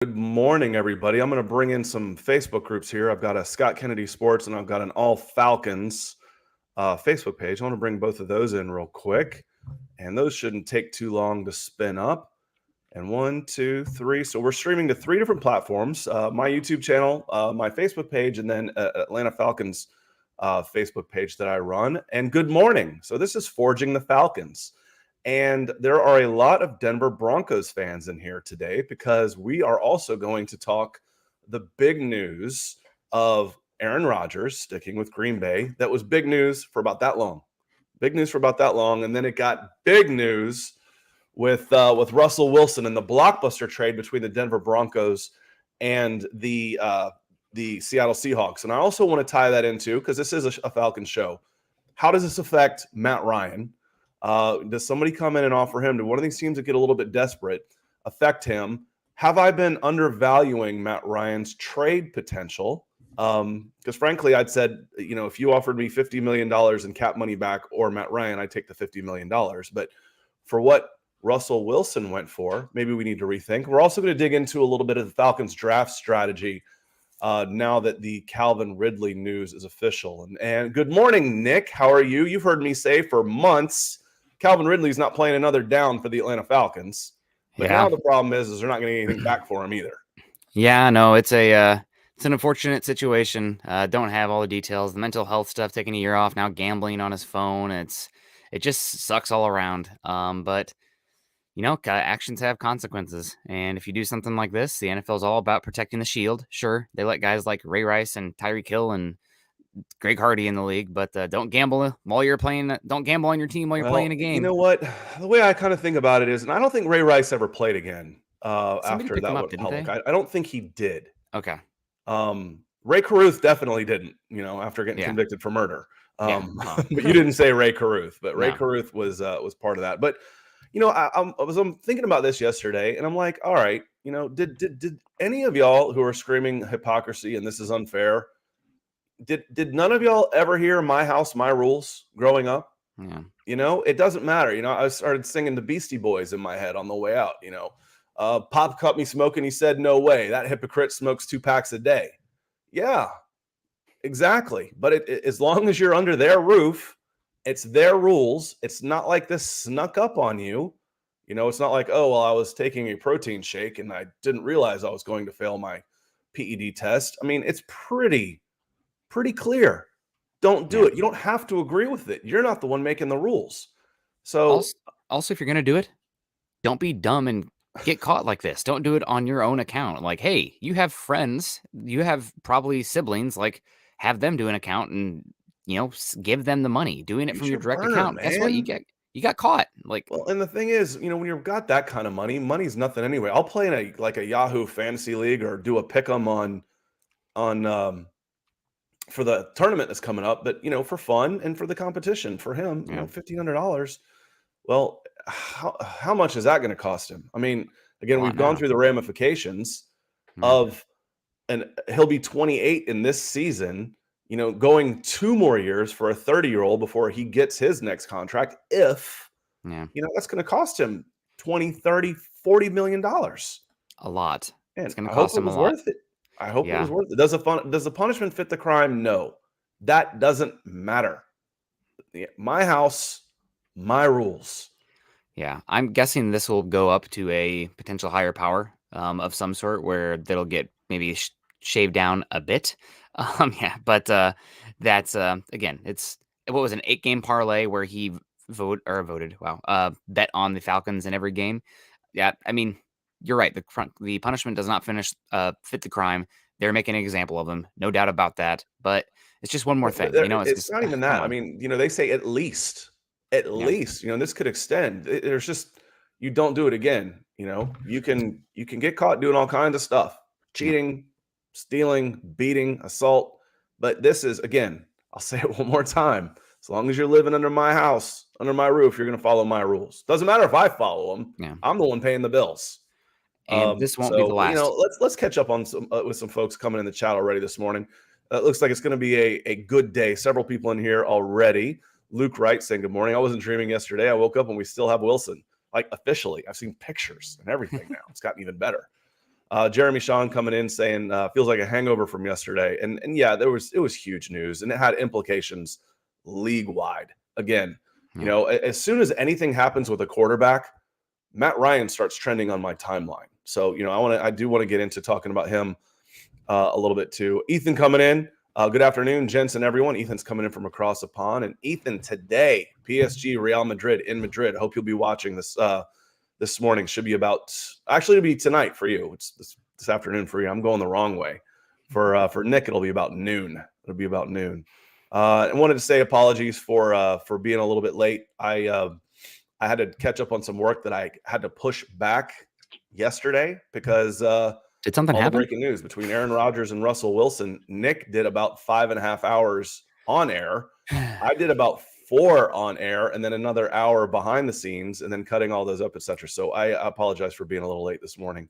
Good morning, everybody. I'm going to bring in some Facebook groups here. I've got a Scott Kennedy Sports and I've got an All Falcons Facebook page. I want to bring both of those in real quick, and those shouldn't take too long to spin up. And 1, 2, 3. So we're streaming to 3 different platforms: my YouTube channel, my Facebook page, and then Atlanta Falcons Facebook page that I run. And good morning. So this is Forging the Falcons. And there are a lot of Denver Broncos fans in here today because we are also going to talk the big news of Aaron Rodgers sticking with Green Bay. That was big news for about that long. Big news for about that long. And then it got big news with Russell Wilson and the blockbuster trade between the Denver Broncos and the Seattle Seahawks. And I also want to tie that into, because this is a Falcons show, how does this affect Matt Ryan? Does somebody come in and offer him? Do one of these teams that get a little bit desperate affect him? Have I been undervaluing Matt Ryan's trade potential? Because frankly, I'd said, if you offered me $50 million in cap money back or Matt Ryan, I'd take the $50 million. But for what Russell Wilson went for, maybe we need to rethink. We're also going to dig into a little bit of the Falcons draft strategy now that the Calvin Ridley news is official. And good morning, Nick. How are you? You've heard me say for months Calvin Ridley's not playing another down for the Atlanta Falcons. But now the problem is they're not going to get anything back for him either. Yeah, no, it's an unfortunate situation. Don't have all the details. The mental health stuff, taking a year off, now gambling on his phone. It just sucks all around. But actions have consequences. And if you do something like this, the NFL is all about protecting the shield. Sure, they let guys like Ray Rice and Tyreek Hill and Greg Hardy in the league, but don't gamble while you're playing. Don't gamble on your team while you're playing a game. You know what? The way I kind of think about it is, and I don't think Ray Rice ever played again after that went public. I don't think he did. Okay. Ray Caruth definitely didn't, after getting convicted for murder. But you didn't say Ray Caruth, but Ray Caruth was part of that. But I was thinking about this yesterday, and I'm like, all right, did any of y'all who are screaming hypocrisy and this is unfair, did none of y'all ever hear "My House, My Rules" growing up? Yeah. It doesn't matter. I started singing the Beastie Boys in my head on the way out. Pop caught me smoking. He said, "No way. That hypocrite smokes 2 packs a day." Yeah, exactly. But as long as you're under their roof, it's their rules. It's not like this snuck up on you. It's not like, oh, well, I was taking a protein shake and I didn't realize I was going to fail my PED test. I mean, it's pretty clear. Don't do it. You don't have to agree with it. You're not the one making the rules. So also, if you're going to do it, don't be dumb and get caught like this. Don't do it on your own account. Like, hey, you have friends, you have probably siblings, like have them do an account and, give them the money. Doing it from your direct account. Man. Guess what? You got caught. Well, and the thing is, when you've got that kind of money, money's nothing anyway. I'll play in a Yahoo fantasy league or do a pick'em on for the tournament that's coming up, but for fun and for the competition for him, $1,500. Well, how much is that going to cost him? I mean, again, we've gone through the ramifications of, and he'll be 28 in this season, going 2 more years for a 30-year-old before he gets his next contract. If, that's going to cost him 20, 30, $40 million. A lot. And it's going to cost him a lot. Worth it. I hope it was worth it. Does the punishment fit the crime? No. That doesn't matter. My house, my rules. Yeah, I'm guessing this will go up to a potential higher power of some sort where that'll get maybe shaved down a bit. But that's again, what was an 8-game parlay where he voted. Wow, bet on the Falcons in every game. Yeah, I mean, you're right. The punishment does not fit the crime. They're making an example of him, no doubt about that. But it's just one more thing. It's not even that. I mean, they say at least. This could extend. There's just, you don't do it again. You can get caught doing all kinds of stuff, cheating, stealing, beating, assault. But this is, again, I'll say it one more time. As long as you're living under my house, under my roof, you're going to follow my rules. Doesn't matter if I follow them. Yeah. I'm the one paying the bills. And this won't be the last. Let's catch up on with some folks coming in the chat already this morning. It looks like it's going to be a good day. Several people in here already. Luke Wright saying good morning. I wasn't dreaming yesterday. I woke up and we still have Wilson. Like, officially, I've seen pictures and everything now. It's gotten even better. Jeremy Shawn coming in saying feels like a hangover from yesterday, and yeah, it was huge news, and it had implications league wide. Again, as soon as anything happens with a quarterback, Matt Ryan starts trending on my timeline. So I do want to get into talking about him a little bit too. Ethan coming in. Good afternoon, gents and everyone. Ethan's coming in from across the pond, and Ethan today, PSG Real Madrid in Madrid. Hope you'll be watching this. This morning should be it'll be tonight for you. It's this afternoon for you. I'm going the wrong way. For Nick, it'll be about noon. It'll be about noon. I wanted to say apologies for being a little bit late. I had to catch up on some work that I had to push back yesterday because did something all happen? The breaking news between Aaron Rodgers and Russell Wilson. Nick did about 5.5 hours on air. I did about 4 on air and then another hour behind the scenes and then cutting all those up, etc. So I apologize for being a little late this morning.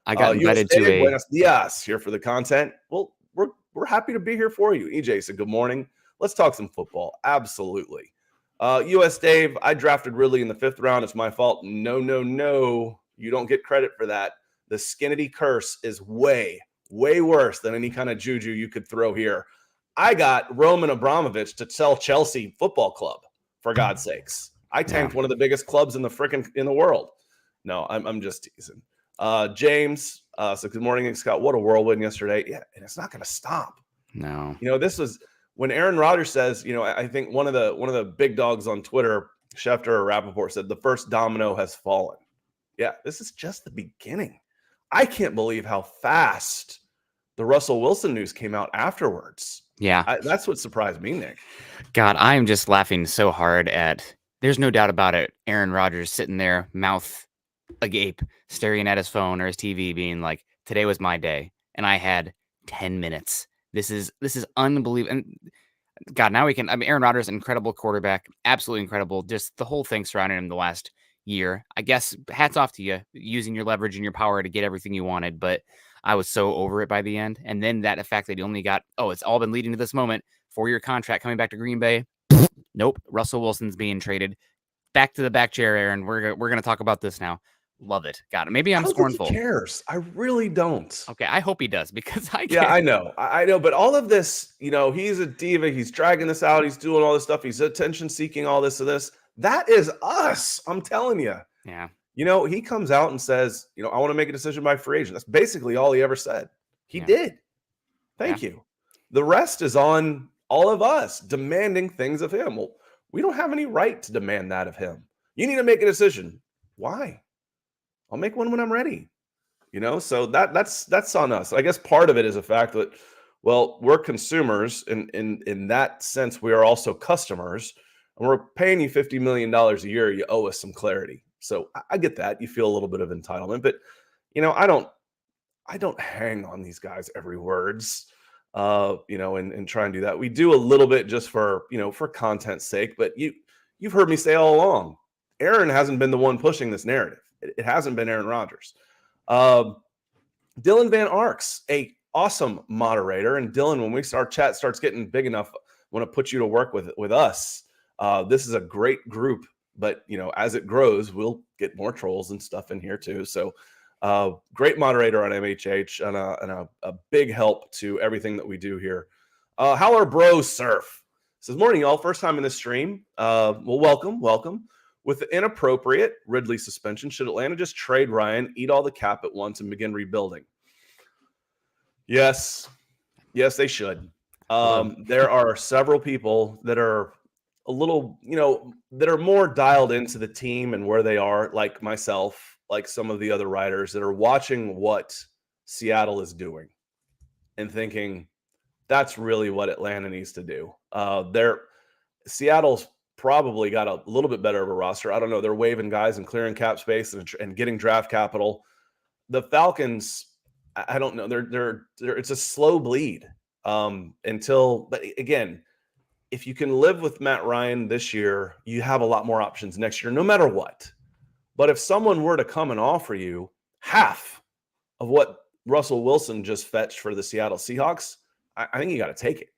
I got invited to a Buenos dias here for the content. Well, we're happy to be here for you. EJ said good morning. Let's talk some football. Absolutely. US Dave, I drafted Ridley in the 5th round. It's my fault. No. You don't get credit for that. The Skinnity curse is way worse than any kind of juju you could throw here. I got Roman Abramovich to sell Chelsea Football Club, for God's sakes. I tanked one of the biggest clubs in the world. No, I'm just teasing. James, so good morning, Scott. What a whirlwind yesterday. Yeah, and it's not going to stop. No. This was when Aaron Rodgers says, I think one of the big dogs on Twitter, Schefter or Rappaport, said the first domino has fallen. Yeah, this is just the beginning. I can't believe how fast the Russell Wilson news came out afterwards. Yeah. That's what surprised me, Nick. God, I am just laughing so hard there's no doubt about it, Aaron Rodgers sitting there, mouth agape, staring at his phone or his TV, being like, today was my day, and I had 10 minutes. This is unbelievable. And God, now Aaron Rodgers, incredible quarterback, absolutely incredible. Just the whole thing surrounding him the last year. I guess hats off to you, using your leverage and your power to get everything you wanted, but I was so over it by the end. And then that fact that he only got, it's all been leading to this moment, 4-year contract coming back to Green Bay. Nope. Russell Wilson's being traded. Back to the back chair, Aaron. We're going to talk about this now. Love it. Got it. Maybe I'm scornful. He cares. I really don't. Okay, I hope he does because I care. Yeah, I know. But all of this, he's a diva. He's dragging this out. He's doing all this stuff. He's attention seeking, all this of this. That is us. I'm telling you. Yeah. He comes out and says, I want to make a decision by free agent. That's basically all he ever said. He did. Thank you. The rest is on all of us demanding things of him. Well, we don't have any right to demand that of him. You need to make a decision. Why? I'll make one when I'm ready. So that's on us. I guess part of it is a fact that, well, we're consumers. In that sense, we are also customers. And we're paying you $50 million a year. You owe us some clarity. So I get that. You feel a little bit of entitlement. But, I don't hang on these guys' every words, and try and do that. We do a little bit just for content's sake. But you've heard me say all along, Aaron hasn't been the one pushing this narrative. It hasn't been Aaron Rodgers. Dylan Van Arks, a awesome moderator. And Dylan, when our chat starts getting big enough, I want to put you to work with us. This is a great group, but as it grows, we'll get more trolls and stuff in here too. So great moderator on MHH and a big help to everything that we do here. How are bros surf? Says morning, y'all. First time in this stream. Well, welcome. With the inappropriate Ridley suspension, should Atlanta just trade Ryan, eat all the cap at once, and begin rebuilding? Yes, they should. There are several people that are a little, that are more dialed into the team and where they are, like myself, like some of the other writers that are watching what Seattle is doing and thinking that's really what Atlanta needs to do. Seattle's probably got a little bit better of a roster. I don't know. They're waving guys and clearing cap space and getting draft capital. The Falcons, I don't know. They're it's a slow bleed but again, if you can live with Matt Ryan this year, you have a lot more options next year, no matter what. But if someone were to come and offer you half of what Russell Wilson just fetched for the Seattle Seahawks, I think you got to take it.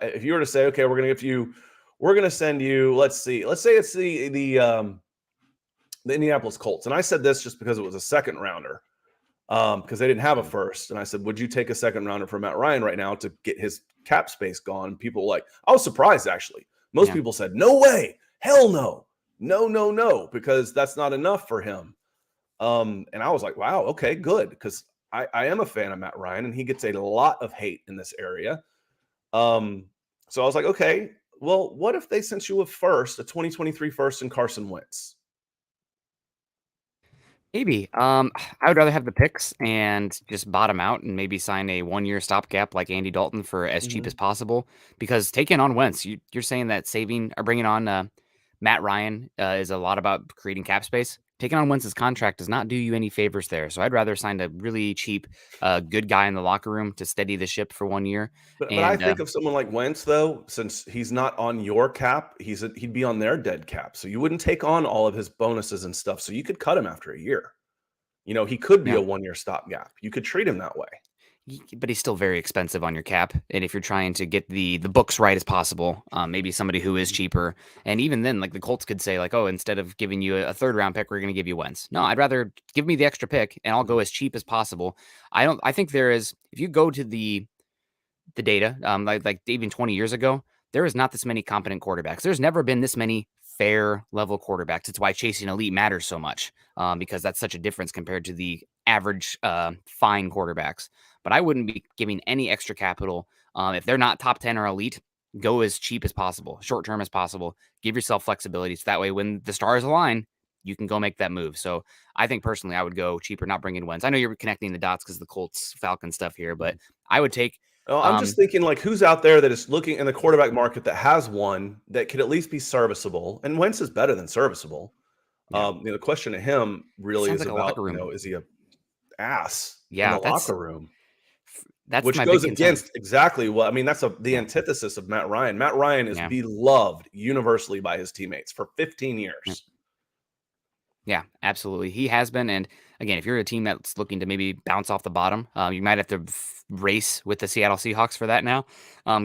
If you were to say, okay, we're going to send you, let's say it's the Indianapolis Colts. And I said this just because it was a second rounder. because they didn't have a first. And I said, would you take a second rounder for Matt Ryan right now to get his cap space gone? People were like, I was surprised actually. Most people said, no way, hell no, no, because that's not enough for him. And I was like, wow, okay, good, because I am a fan of Matt Ryan, and he gets a lot of hate in this area. So I was like, okay, well, what if they sent you a 2023 first, and Carson Wentz? Maybe. I would rather have the picks and just bottom out and maybe sign a 1-year stopgap like Andy Dalton for as cheap as possible. Because taking on Wentz, you're saying that saving or bringing on Matt Ryan is a lot about creating cap space. Taking on Wentz's contract does not do you any favors there. So I'd rather sign a really cheap, good guy in the locker room to steady the ship for 1 year. But I And think of someone like Wentz, though, since he's not on your cap, he'd be on their dead cap. So you wouldn't take on all of his bonuses and stuff. So you could cut him after a year. He could be yeah, a 1-year stopgap. You could treat him that way. but he's still very expensive on your cap. And if you're trying to get the books right as possible, maybe somebody who is cheaper. And even then, like the Colts could say, like, oh, instead of giving you a third round pick, we're going to give you Wentz. No, I'd rather give me the extra pick and I'll go as cheap as possible. I think there is, if you go to the data, like even 20 years ago, there is not this many competent quarterbacks. There's never been this many fair level quarterbacks. It's why chasing elite matters so much, because that's such a difference compared to the average fine quarterbacks. But I wouldn't be giving any extra capital if they're not top 10 or elite. Go as cheap as possible, short term as possible. Give yourself flexibility so that way when the stars align, you can go make that move. So I think personally, I would go cheaper, not bring in Wentz. I know you're connecting the dots because the Colts Falcons stuff here, but I would take. Oh, I'm just thinking, like, who's out there that is looking in the quarterback market that has one that could at least be serviceable? And Wentz is better than serviceable. Yeah. The question to him really Sounds is like a about, locker room. is he a ass in Yeah, the locker room? that's Which my big goes concern. against exactly what I mean. That's the Yeah. antithesis of Matt Ryan. Matt Ryan is Yeah. beloved universally by his teammates for 15 Yeah. years. Yeah, absolutely. He has been. And again, if you're a team that's looking to maybe bounce off the bottom, you might have to race with the Seattle Seahawks for that now,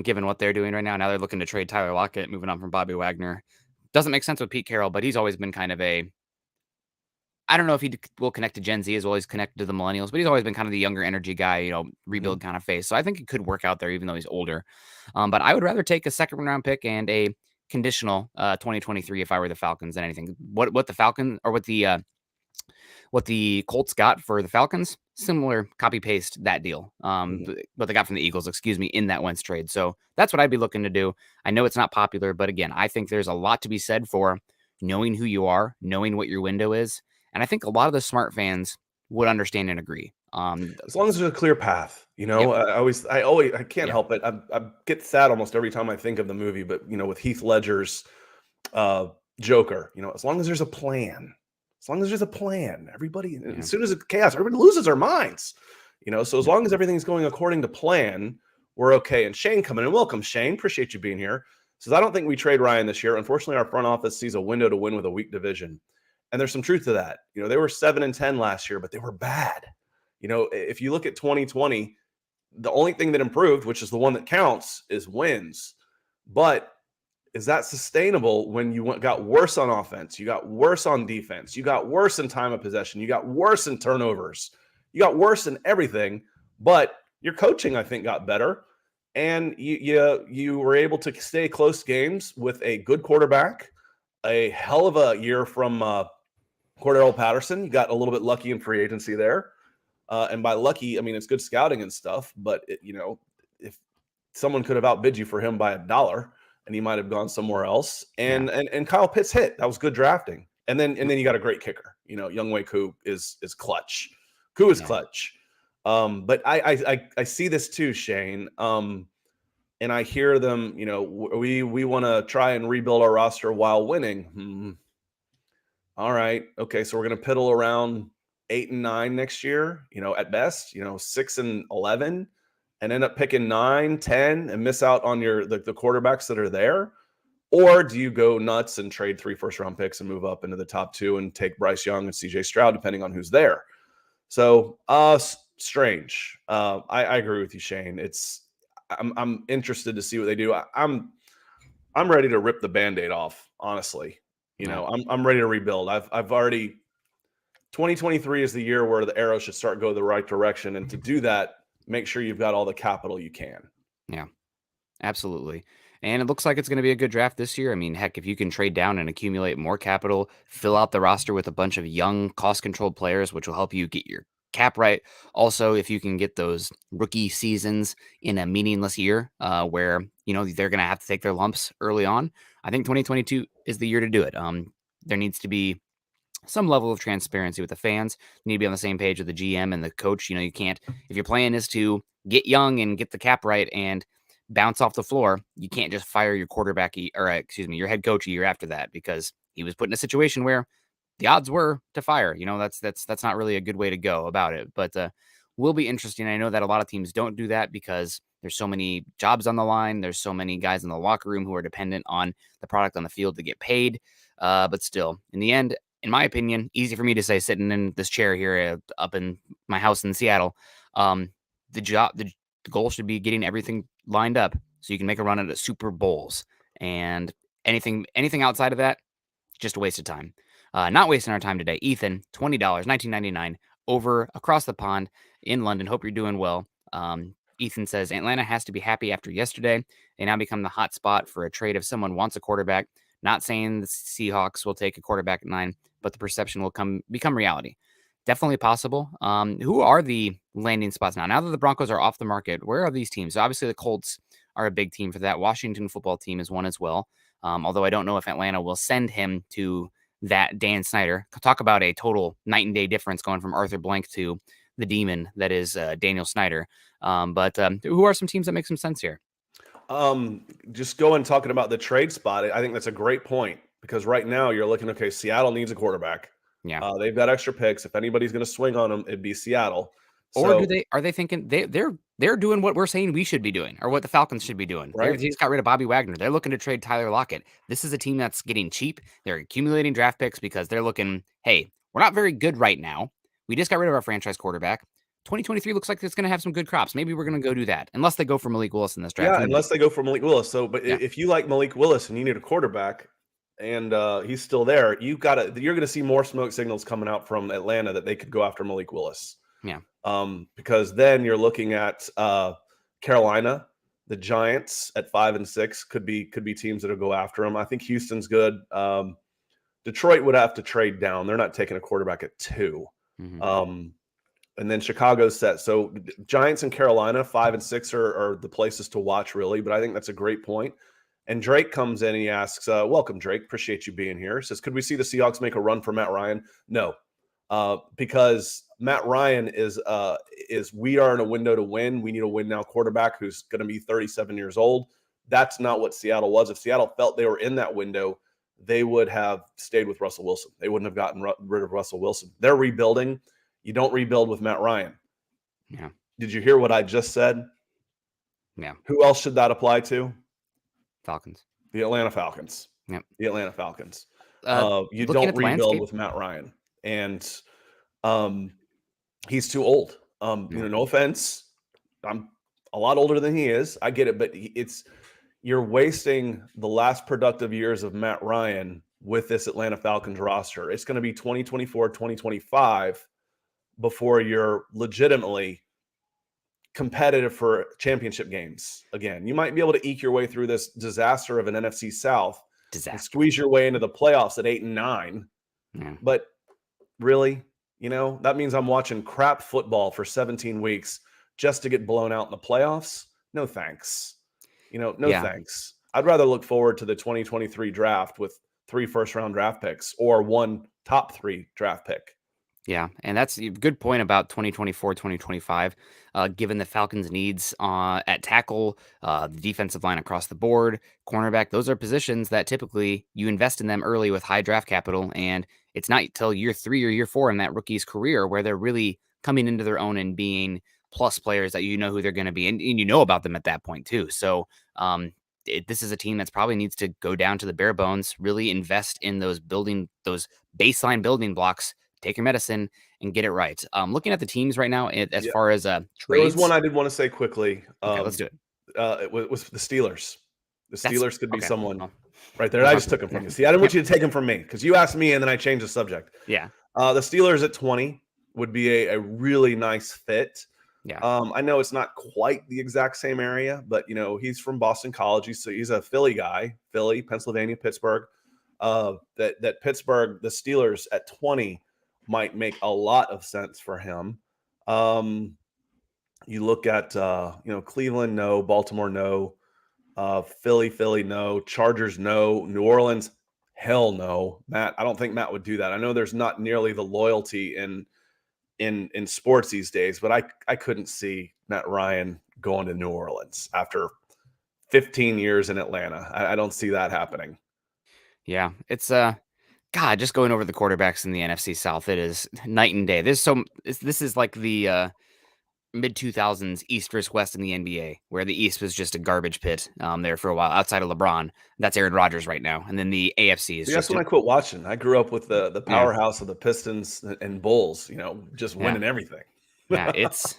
given what they're doing right now. Now they're looking to trade Tyler Lockett, moving on from Bobby Wagner. Doesn't make sense with Pete Carroll, but he's always been kind of a. I don't know if he will connect to Gen Z as well as connected to the millennials, but he's always been kind of the younger energy guy, rebuild kind of face. So I think it could work out there, even though he's older. But I would rather take a second round pick and a conditional 2023 if I were the Falcons than anything. What the Falcon or what the Colts got for the Falcons, similar copy paste that deal. What they got from the Eagles, excuse me, in that Wentz trade. So that's what I'd be looking to do. I know it's not popular, but again, I think there's a lot to be said for knowing who you are, knowing what your window is. And I think a lot of the smart fans would understand and agree. As long as there's a clear path, Yep. I can't Yeah. help it. I get sad almost every time I think of the movie, but with Heath Ledger's Joker, as long as there's a plan, everybody, Yeah. as soon as it's chaos, everybody loses their minds, so as long as everything's going according to plan, we're okay. And Shane coming in. Welcome, Shane. Appreciate you being here. Says, I don't think we trade Ryan this year. Unfortunately, our front office sees a window to win with a weak division. And there's some truth to that. They were 7-10 last year, but they were bad. If you look at 2020, the only thing that improved, which is the one that counts, is wins. But is that sustainable when you got worse on offense? You got worse on defense. You got worse in time of possession. You got worse in turnovers. You got worse in everything. But your coaching, I think, got better. And you were able to stay close games with a good quarterback, a hell of a year from Cordell Patterson. You got a little bit lucky in free agency there. And by lucky, I mean, it's good scouting and stuff. But, if someone could have outbid you for him by $1 and he might have gone somewhere else. And Kyle Pitts hit. That was good drafting. And then you got a great kicker. Younghoe Koo is clutch. Koo is clutch. But I see this too, Shane. And I hear them, we want to try and rebuild our roster while winning. All right. Okay. So we're going to piddle around 8-9 next year, at best, 6-11, and end up picking 9-10 and miss out on the quarterbacks that are there. Or do you go nuts and trade 3 first-round picks and move up into the top 2 and take Bryce Young and CJ Stroud, depending on who's there? So strange. I agree with you, Shane. I'm interested to see what they do. I'm ready to rip the Band-Aid off, honestly. I'm ready to rebuild. I've already 2023 is the year where the arrow should start go the right direction. And to do that, make sure you've got all the capital you can. Yeah, absolutely. And it looks like it's going to be a good draft this year. I mean, heck, if you can trade down and accumulate more capital, fill out the roster with a bunch of young, cost controlled players, which will help you get your cap right. Also, if you can get those rookie seasons in a meaningless year where, they're going to have to take their lumps early on, I think 2022 is the year to do it. There needs to be some level of transparency with the fans. You need to be on the same page with the GM and the coach. You can't, if your plan is to get young and get the cap right and bounce off the floor, you can't just fire your quarterback your head coach a year after that, because he was put in a situation where the odds were to fire. That's not really a good way to go about it, but will be interesting. I know that a lot of teams don't do that because there's so many jobs on the line. There's so many guys in the locker room who are dependent on the product on the field to get paid. But still, in the end, in my opinion, easy for me to say sitting in this chair here up in my house in Seattle, the goal should be getting everything lined up so you can make a run at the Super Bowls. And anything outside of that, just a waste of time. Not wasting our time today. Ethan, $20, $19.99 over across the pond in London. Hope you're doing well. Ethan says Atlanta has to be happy after yesterday. They now become the hot spot for a trade if someone wants a quarterback. Not saying the Seahawks will take a quarterback at 9, but the perception will become reality. Definitely possible. Who are the landing spots now? Now that the Broncos are off the market, where are these teams? So obviously, the Colts are a big team for that. Washington football team is one as well. Although I don't know if Atlanta will send him to that Dan Snyder. Talk about a total night and day difference going from Arthur Blank to the demon that is Daniel Snyder. But who are some teams that make some sense here? Just going talking about the trade spot, I think that's a great point, because right now you're looking, okay, Seattle needs a quarterback. Yeah. They've got extra picks. If anybody's going to swing on them, it'd be Seattle. Or are they thinking they're doing what we're saying we should be doing, or what the Falcons should be doing? Right. They just got rid of Bobby Wagner. They're looking to trade Tyler Lockett. This is a team that's getting cheap. They're accumulating draft picks because they're looking, hey, we're not very good right now. We just got rid of our franchise quarterback. 2023 looks like it's going to have some good crops. Maybe we're going to go do that, unless they go for Malik Willis in this draft. Yeah, unless they go for Malik Willis. So, but if you like Malik Willis and you need a quarterback, and he's still there, you're going to see more smoke signals coming out from Atlanta that they could go after Malik Willis. Yeah. Because then you're looking at Carolina, the Giants at 5 and 6 could be teams that'll go after him. I think Houston's good. Detroit would have to trade down. They're not taking a quarterback at 2. Mm-hmm. And then Chicago's set. So Giants and Carolina, 5 and 6 are the places to watch, really. But I think that's a great point. And Drake comes in and he asks, welcome, Drake. Appreciate you being here. Says, could we see the Seahawks make a run for Matt Ryan? No, because Matt Ryan is we are in a window to win. We need a win now quarterback who's going to be 37 years old. That's not what Seattle was. If Seattle felt they were in that window, they would have stayed with Russell Wilson. They wouldn't have gotten rid of Russell Wilson. They're rebuilding. You don't rebuild with Matt Ryan. Yeah. Did you hear what I just said? Yeah. Who else should that apply to? Falcons. The Atlanta Falcons. Yep. The Atlanta Falcons. You don't rebuild with Matt Ryan. And he's too old. No offense. I'm a lot older than he is. I get it, but you're wasting the last productive years of Matt Ryan with this Atlanta Falcons roster. It's going to be 2024, 2025 before you're legitimately competitive for championship games again. You might be able to eke your way through this disaster of an NFC South and squeeze your way into the playoffs at 8 and 9. Yeah. But really, that means I'm watching crap football for 17 weeks just to get blown out in the playoffs. No thanks. Thanks. I'd rather look forward to the 2023 draft with 3 first-round draft picks or 1 top 3 draft pick. Yeah, and that's a good point about 2024, 2025, given the Falcons' needs at tackle, the defensive line across the board, cornerback. Those are positions that typically you invest in them early with high draft capital, and it's not until year 3 or year 4 in that rookie's career where they're really coming into their own and being plus players that you know who they're going to be, and you know about them at that point too. So this is a team that's probably needs to go down to the bare bones, really invest in those baseline building blocks, take your medicine, and get it right. Looking at the teams right now, as far as trades. There was one I did want to say quickly. Okay, let's do it. It was the Steelers. The Steelers could be someone well, right there. I just took him from you. See, I didn't want you to take him from me because you asked me and then I changed the subject. Yeah. The Steelers at 20 would be a really nice fit. Yeah. I know it's not quite the exact same area, but he's from Boston College. He's a Philly guy, Philly, Pennsylvania, Pittsburgh. That Pittsburgh, the Steelers at 20 might make a lot of sense for him. You look at Cleveland, no, Baltimore, no, Philly, no, Chargers, no, New Orleans, hell no. Matt, I don't think Matt would do that. I know there's not nearly the loyalty in sports these days, but I couldn't see Matt Ryan going to New Orleans after 15 years in Atlanta. I don't see that happening. Yeah, it's God, just going over the quarterbacks in the NFC South, it is night and day. This is like the mid 2000s East versus West in the NBA, where the East was just a garbage pit there for a while. Outside of LeBron, that's Aaron Rodgers right now, and then the AFC is That's just when I quit watching. I grew up with the yeah, powerhouse of the Pistons and Bulls. Just yeah. winning everything. Yeah, it's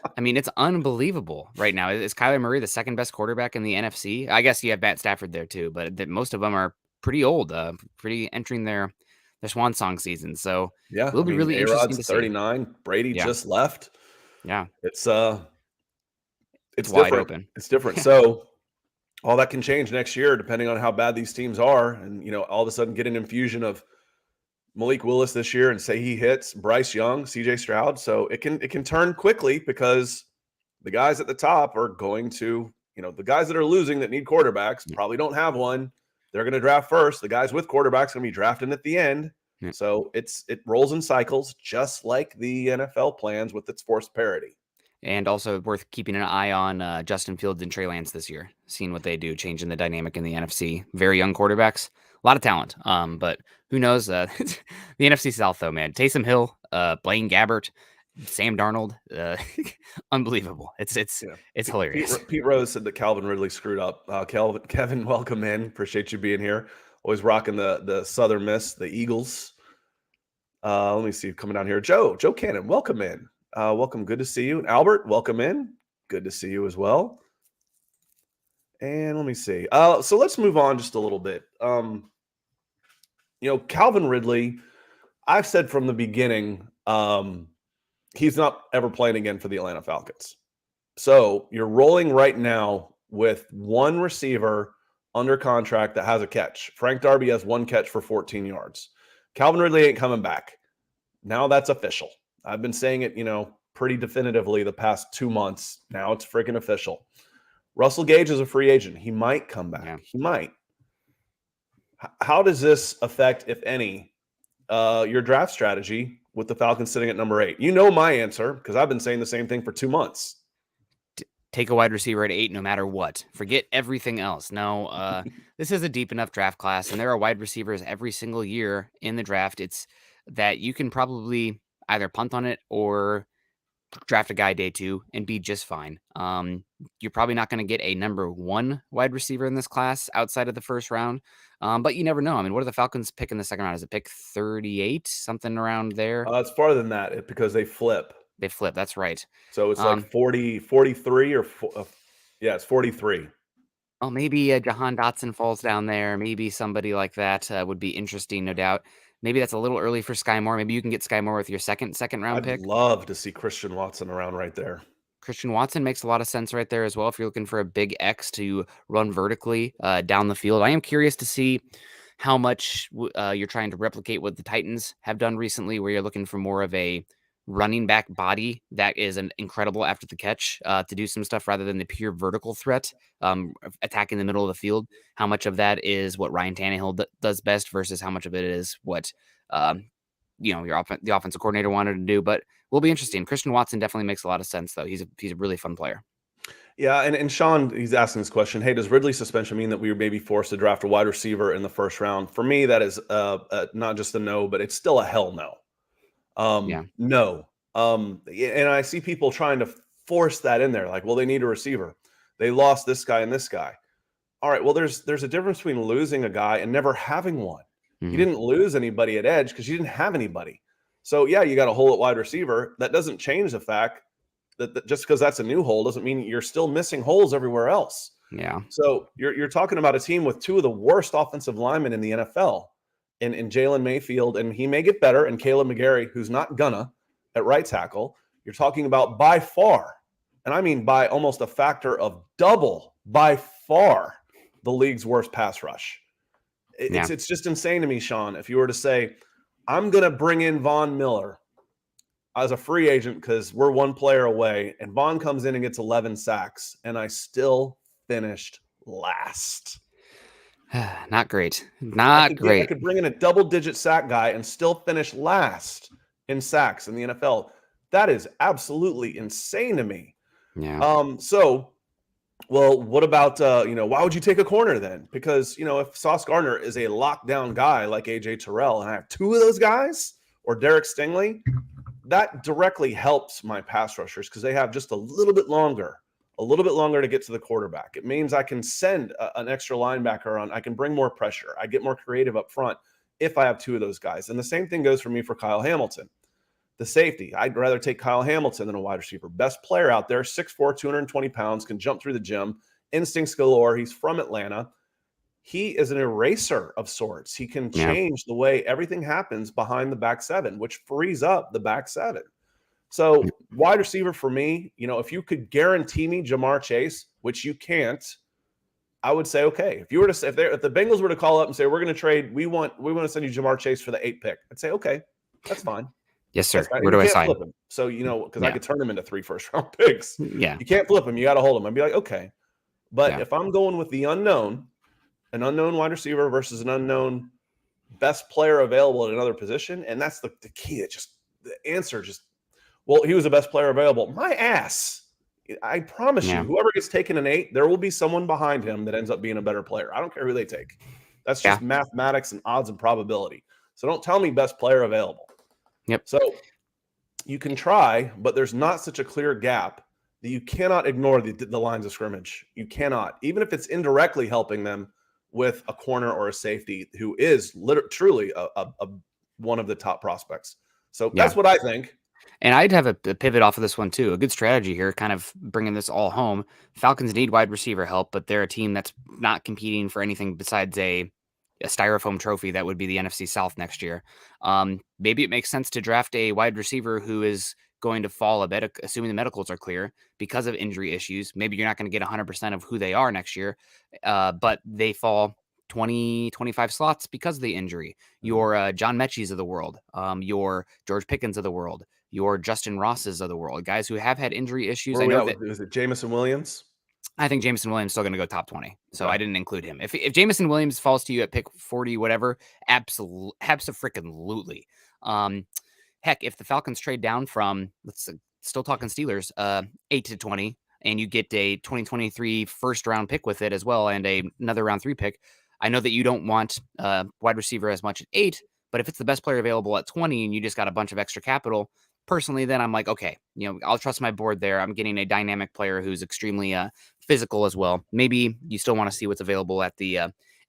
unbelievable right now. Is Kyler Murray the second best quarterback in the NFC? I guess you have Matt Stafford there too, but most of them are pretty old, pretty entering their swan song season. So Yeah, it'll I be mean, really interesting A-Rod's to see. 39. Brady Yeah, just left. yeah, It's it's it's wide different. open. It's different. So all that can change next year depending on how bad these teams are, and all of a sudden get an infusion of Malik Willis this year and say he hits Bryce Young, CJ Stroud. So it can turn quickly because the guys at the top are going to, the guys that are losing that need quarterbacks Yeah. probably don't have one. They're going to draft first. The guys with quarterbacks are going to be drafting at the end. Yeah. So it rolls in cycles, just like the NFL plans with its forced parity. And also worth keeping an eye on Justin Fields and Trey Lance this year, seeing what they do, changing the dynamic in the NFC. Very young quarterbacks, a lot of talent. But who knows? The NFC South, though, man. Taysom Hill, Blaine Gabbert, Sam Darnold, unbelievable. It's hilarious. Pete Rose said that Calvin Ridley screwed up. Kevin, welcome in. Appreciate you being here. Always rocking the Southern Miss, the Eagles. Let me see coming down here. Joe Cannon, welcome in. Welcome. Good to see you. And Albert, welcome in. Good to see you as well. And let me see. So let's move on just a little bit. Calvin Ridley, I've said from the beginning, he's not ever playing again for the Atlanta Falcons. So you're rolling right now with one receiver under contract that has a catch. Frank Darby has one catch for 14 yards. Calvin Ridley ain't coming back. Now that's official. I've been saying it, pretty definitively the past 2 months. Now it's freaking official. Russell Gage is a free agent. He might come back. Yeah. He might. How does this affect, if any, your draft strategy with the Falcons sitting at number 8? You know my answer because I've been saying the same thing for 2 months. Take a wide receiver at 8 no matter what. Forget everything else. No, this is a deep enough draft class, and there are wide receivers every single year in the draft. It's that you can probably either punt on it or draft a guy day 2 and be just fine. You're probably not going to get a number 1 wide receiver in this class outside of the first round, but you never know. I mean, what are the Falcons pick in the second round? Is it pick 38, something around there? It's farther than that because they flip. They flip. That's right. So it's like 40, 43 or it's 43. Oh, maybe Jahan Dotson falls down there. Maybe somebody like that would be interesting, no doubt. Maybe that's a little early for Sky Moore. Maybe you can get Sky Moore with your second round pick. I'd love to see Christian Watson around right there. Christian Watson makes a lot of sense right there as well if you're looking for a big X to run vertically down the field. I am curious to see how much you're trying to replicate what the Titans have done recently, where you're looking for more of a running back body that is an incredible after the catch to do some stuff rather than the pure vertical threat attacking the middle of the field. How much of that is what Ryan Tannehill does best versus how much of it is what the offensive coordinator wanted to do. But will be interesting. Christian Watson definitely makes a lot of sense, though. He's a really fun player. Yeah, and Sean, he's asking this question. Hey, does Ridley's suspension mean that we were maybe forced to draft a wide receiver in the first round? For me, that is not just a no, but it's still a hell no. No. And I see people trying to force that in there. Like, well, they need a receiver. They lost this guy and this guy. All right. Well, there's a difference between losing a guy and never having one. Mm-hmm. You didn't lose anybody at edge because you didn't have anybody. So yeah, you got a hole at wide receiver. That doesn't change the fact that just because that's a new hole doesn't mean you're still missing holes everywhere else. Yeah. So you're talking about a team with 2 of the worst offensive linemen in the NFL. in Jalen Mayfield, and he may get better, and Caleb McGarry, who's not gonna at right tackle, you're talking about by far, and I mean by almost a factor of double, by far, the league's worst pass rush. It's just insane to me, Sean. If you were to say, I'm going to bring in Von Miller as a free agent because we're one player away, and Von comes in and gets 11 sacks, and I still finished last. Not great. Not great. I could bring in a double-digit sack guy and still finish last in sacks in the NFL. That is absolutely insane to me. Yeah. Well, what about, why would you take a corner then? Because, if Sauce Gardner is a lockdown guy like AJ Terrell, and I have two of those guys, or Derek Stingley, that directly helps my pass rushers because they have just a little bit longer to get to the quarterback. It means I can send an extra linebacker on. I can bring more pressure. I get more creative up front if I have two of those guys. And the same thing goes for me for Kyle Hamilton. The safety, I'd rather take Kyle Hamilton than a wide receiver. Best player out there, 6'4", 220 pounds, can jump through the gym, instincts galore. He's from Atlanta. He is an eraser of sorts. He can change the way everything happens behind the back seven, which frees up the back seven. So wide receiver for me, if you could guarantee me Jamar Chase, which you can't, I would say, okay. If you were to, if the Bengals were to call up and say, we're going to trade, we want to send you Jamar Chase for the 8th pick, I'd say, okay, that's fine. Yes, sir. Right. Where do I sign? Flip him. So, because I could turn him into 3 first-round picks. Yeah. You can't flip him. You got to hold him. I'd be like, okay. But if I'm going with the unknown, an unknown wide receiver versus an unknown best player available at another position, and that's the key. The answer well, he was the best player available. My ass. I promise you, whoever gets taken an 8, there will be someone behind him that ends up being a better player. I don't care who they take. That's just mathematics and odds and probability. So don't tell me best player available. Yep. So you can try, but there's not such a clear gap that you cannot ignore the lines of scrimmage. You cannot, even if it's indirectly helping them with a corner or a safety who is truly a one of the top prospects. So that's what I think. And I'd have a pivot off of this one too. A good strategy here, kind of bringing this all home. Falcons need wide receiver help, but they're a team that's not competing for anything besides a styrofoam trophy that would be the NFC South next year. Maybe it makes sense to draft a wide receiver who is going to fall a bit, assuming the medicals are clear because of injury issues. Maybe you're not going to get 100% of who they are next year, but they fall 20, 25 slots because of the injury. Your John Mechie's of the world, your George Pickens of the world, your Justin Rosses of the world, guys who have had injury issues. Is it Jameson Williams? I think Jameson Williams is still going to go top 20. So I didn't include him. If Jameson Williams falls to you at pick 40, whatever, absolutely. Heck, if the Falcons trade down from, still talking Steelers, 8 to 20, and you get a 2023 first round pick with it as well, and another round 3 pick, I know that you don't want wide receiver as much at 8, but if it's the best player available at 20 and you just got a bunch of extra capital, personally, then I'm like, okay, I'll trust my board there. I'm getting a dynamic player who's extremely physical as well. Maybe you still want to see what's available at the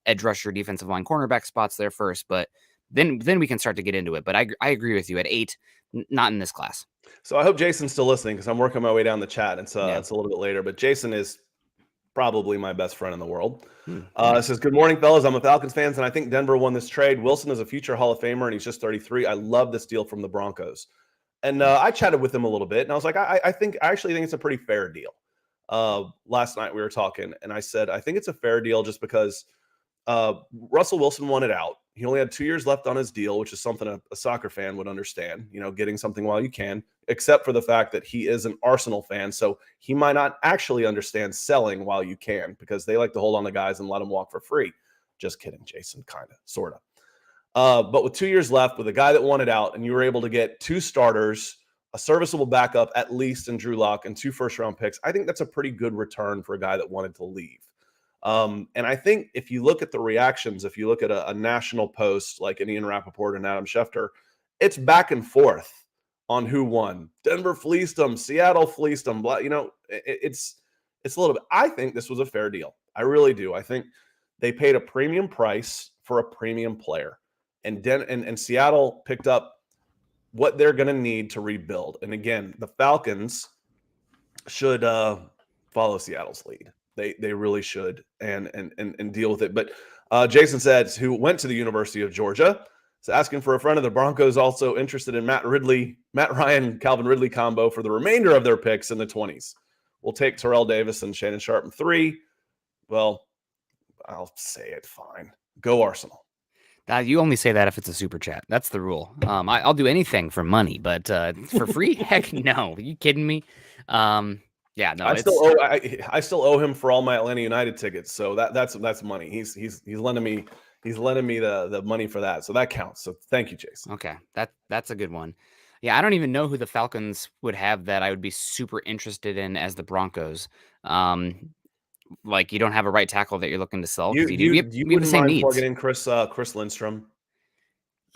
edge rusher, defensive line, cornerback spots there first, but then we can start to get into it. But I agree with you at 8, not in this class. So I hope Jason's still listening because I'm working my way down the chat. It's a little bit later, but Jason is probably my best friend in the world. It says, good morning, fellas. I'm a Falcons fan, and I think Denver won this trade. Wilson is a future Hall of Famer, and he's just 33. I love this deal from the Broncos. And I chatted with him a little bit, and I was like, I actually think it's a pretty fair deal. Last night we were talking, and I said, I think it's a fair deal just because Russell Wilson wanted out. He only had 2 years left on his deal, which is something a soccer fan would understand, getting something while you can, except for the fact that he is an Arsenal fan. So he might not actually understand selling while you can because they like to hold on to guys and let them walk for free. Just kidding, Jason, kind of, sort of. But with 2 years left, with a guy that wanted out, and you were able to get 2 starters, a serviceable backup at least in Drew Lock, and 2 first-round picks, I think that's a pretty good return for a guy that wanted to leave. And I think if you look at the reactions, if you look at a national post like an Ian Rappaport and Adam Schefter, it's back and forth on who won. Denver fleeced them, Seattle fleeced them. It's a little bit. I think this was a fair deal. I really do. I think they paid a premium price for a premium player. And Seattle picked up what they're going to need to rebuild. And again, the Falcons should follow Seattle's lead. They really should and deal with it. But Jason said, who went to the University of Georgia, is asking for a friend of the Broncos also interested in Matt Ryan, Calvin Ridley combo for the remainder of their picks in the 20s. We'll take Terrell Davis and Shannon Sharp in 3. Well, I'll say it. Fine. Go Arsenal. You only say that if it's a super chat. That's the rule. I'll do anything for money, but for free, heck no. Are you kidding me? Yeah, no. I still owe him for all my Atlanta United tickets, so that's money. He's lending me the money for that, so that counts. So thank you, Jason. Okay, that's a good one. Yeah, I don't even know who the Falcons would have that I would be super interested in as the Broncos. Like you don't have a right tackle that you're looking to sell because we have the same needs. Plugging in Chris Lindstrom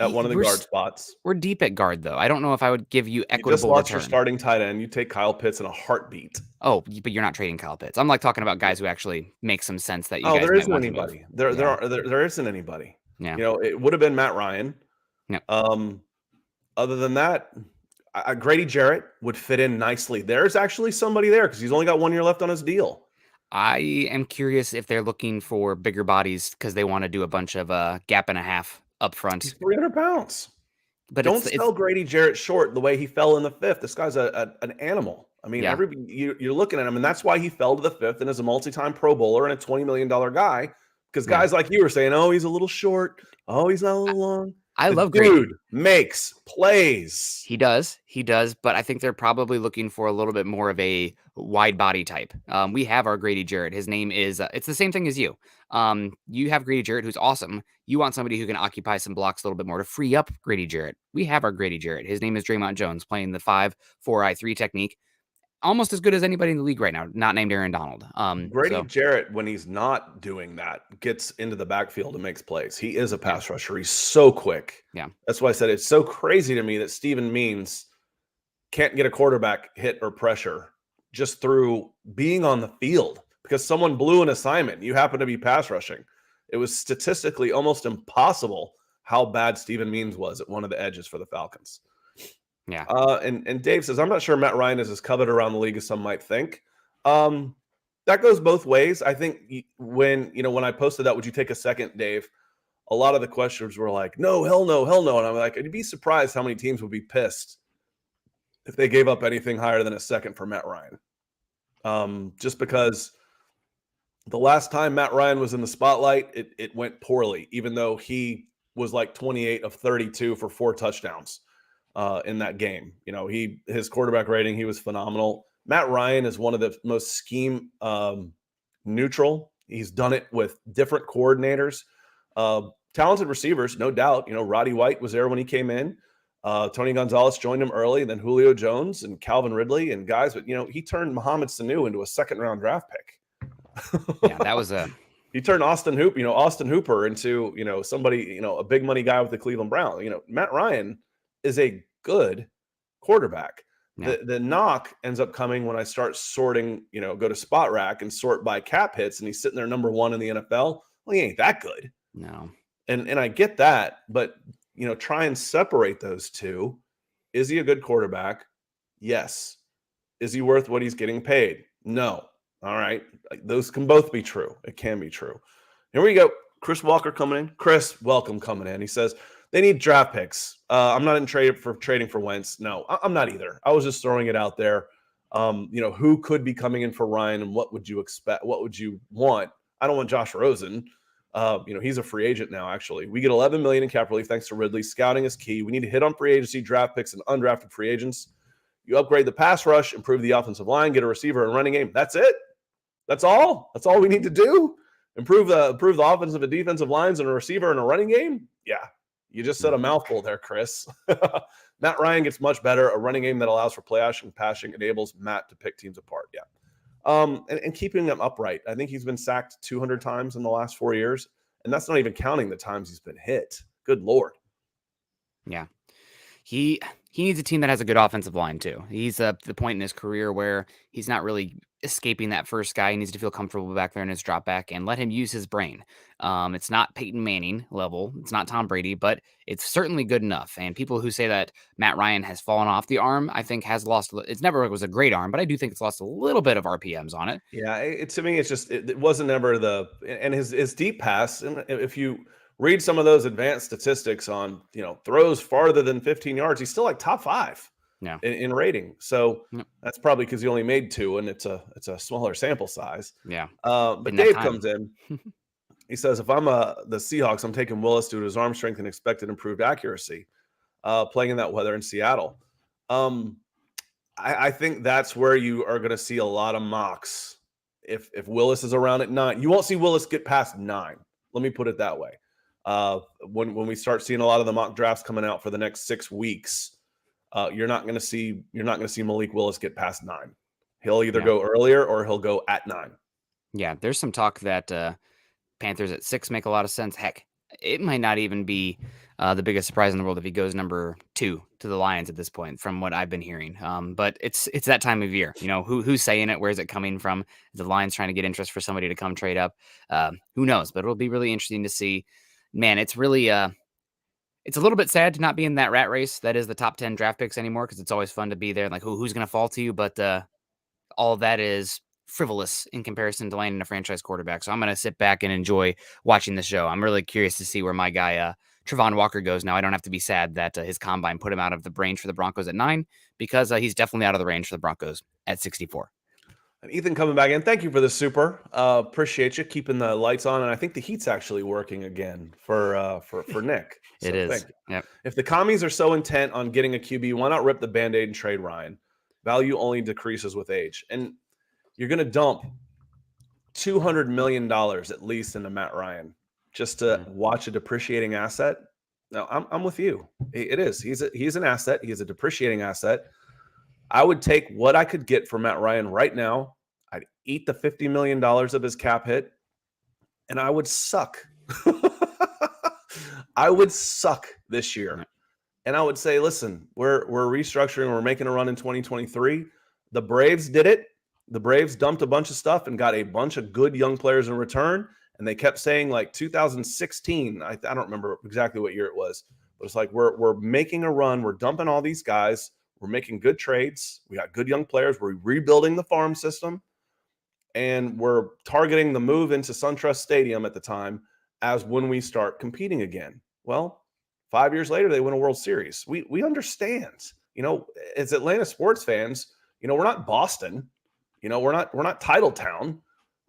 at one of the guard spots. We're deep at guard though. I don't know if I would give you equitable. You just lost your starting tight end. You take Kyle Pitts in a heartbeat. Oh, but you're not trading Kyle Pitts. I'm like talking about guys who actually make some sense that you guys. There isn't anybody. There isn't anybody. Yeah. It would have been Matt Ryan. Yeah. Other than that, Grady Jarrett would fit in nicely. There's actually somebody there because he's only got 1 year left on his deal. I am curious if they're looking for bigger bodies because they want to do a bunch of gap and a half up front. He's 300 pounds. But don't sell Grady Jarrett short the way he fell in the 5th. This guy's an animal. I mean, you're looking at him, and that's why he fell to the 5th and is a multi-time Pro Bowler and a $20 million guy. Because guys like you were saying, oh, he's a little short. Oh, he's not a little long. I love Grady. Dude makes plays. He does, but I think they're probably looking for a little bit more of a wide body type. We have our Grady Jarrett. His name is, it's the same thing as you. You have Grady Jarrett, who's awesome. You want somebody who can occupy some blocks a little bit more to free up Grady Jarrett. We have our Grady Jarrett. His name is Draymond Jones, playing the 5-4-3 technique. Almost as good as anybody in the league right now, not named Aaron Donald. Grady Jarrett, when he's not doing that, gets into the backfield and makes plays. He is a pass rusher. He's so quick. Yeah. That's why I said it's so crazy to me that Steven Means can't get a quarterback hit or pressure just through being on the field because someone blew an assignment. You happen to be pass rushing. It was statistically almost impossible how bad Steven Means was at one of the edges for the Falcons. Yeah. And Dave says, I'm not sure Matt Ryan is as coveted around the league as some might think. That goes both ways. I think when I posted that, would you take a second, Dave? A lot of the questions were like, no, hell no, hell no. And I'm like, I'd be surprised how many teams would be pissed if they gave up anything higher than a second for Matt Ryan. Just because the last time Matt Ryan was in the spotlight, it went poorly, even though he was like 28 of 32 for 4 touchdowns. In that game, his quarterback rating, he was phenomenal. Matt Ryan is one of the most scheme neutral. He's done it with different coordinators, talented receivers, no doubt. Roddy White was there when he came in. Tony Gonzalez joined him early, and then Julio Jones and Calvin Ridley and guys. But he turned Mohamed Sanu into a 2nd-round draft pick. Yeah, that was He turned Austin Hooper into somebody a big money guy with the Cleveland Browns. Matt Ryan is a good quarterback. Yeah. The knock ends up coming when I start sorting, go to Spot Rack and sort by cap hits, and he's sitting there number 1 in the NFL. Well, he ain't that good. No. And I get that, but try and separate those two. Is he a good quarterback? Yes. Is he worth what he's getting paid? No. All right. Those can both be true. It can be true. Here we go. Chris Walker coming in. Chris, welcome coming in. He says, they need draft picks. I'm not in trading for Wentz. No, I'm not either. I was just throwing it out there. Who could be coming in for Ryan and what would you expect? What would you want? I don't want Josh Rosen. He's a free agent now, actually. We get $11 million in cap relief thanks to Ridley. Scouting is key. We need to hit on free agency, draft picks, and undrafted free agents. You upgrade the pass rush, improve the offensive line, get a receiver and running game. That's it. That's all. That's all we need to do. Improve the offensive and defensive lines and a receiver and a running game. Yeah. You just said a mouthful there, Chris. Matt Ryan gets much better. A running game that allows for play action, passing, enables Matt to pick teams apart. Yeah. And keeping them upright. I think he's been sacked 200 times in the last 4 years, and that's not even counting the times he's been hit. Good Lord. Yeah. He he needs a team that has a good offensive line too. He's at the point in his career where he's not really escaping that first guy. He needs to feel comfortable back there in his drop back and let him use his brain. It's not Peyton Manning level. It's not Tom Brady, but it's certainly good enough. And people who say that Matt Ryan has fallen off the arm, I think has lost. It's never was a great arm, but I do think it's lost a little bit of RPMs on it. Yeah, to me, it's just it wasn't ever and his deep pass. And if you read some of those advanced statistics on throws farther than 15 yards, he's still like top 5 Yeah. in rating. So Yep. that's probably because he only made 2, and it's a smaller sample size. Yeah. But Dave comes in. He says, if I'm the Seahawks, I'm taking Willis due to his arm strength and expected improved accuracy, playing in that weather in Seattle. I think that's where you are going to see a lot of mocks. If Willis is around at 9, you won't see Willis get past 9. Let me put it that way. When we start seeing a lot of the mock drafts coming out for the next 6 weeks, you're not going to see Malik Willis get past 9. He'll either go earlier or he'll go at 9. Yeah, there's some talk that Panthers at 6 make a lot of sense. Heck, it might not even be the biggest surprise in the world if he goes number 2 to the Lions at this point, from what I've been hearing. But it's that time of year. Who's saying it? Where's it coming from? Is the Lions trying to get interest for somebody to come trade up? Who knows? But it'll be really interesting to see. Man, it's really it's a little bit sad to not be in that rat race that is the top 10 draft picks anymore, because it's always fun to be there. Like who's going to fall to you? But all of that is frivolous in comparison to landing a franchise quarterback. So I'm going to sit back and enjoy watching the show. I'm really curious to see where my guy Travon Walker goes now. I don't have to be sad that his combine put him out of the range for the Broncos at 9, because he's definitely out of the range for the Broncos at 64. And Ethan coming back in. Thank you for the super. Appreciate you keeping the lights on. And I think the heat's actually working again for Nick. So It is. Thank you. Yep. If the commies are so intent on getting a QB, why not rip the Band-Aid and trade Ryan? Value only decreases with age. And you're going to dump $200 million at least into Matt Ryan just to watch a depreciating asset. No, I'm with you. It is. He's an asset. He's a depreciating asset. I would take what I could get for Matt Ryan right now. I'd eat the $50 million of his cap hit, and I would suck. I would suck this year. And I would say, listen, we're restructuring. We're making a run in 2023. The Braves did it. The Braves dumped a bunch of stuff and got a bunch of good young players in return. And they kept saying like 2016. I don't remember exactly what year it was, but it's like we're making a run. We're dumping all these guys. We're making good trades. We got good young players. We're rebuilding the farm system. And we're targeting the move into SunTrust Stadium at the time as when we start competing again. Well, 5 years later, they win a World Series. We understand. As Atlanta sports fans, we're not Boston. We're not Titletown.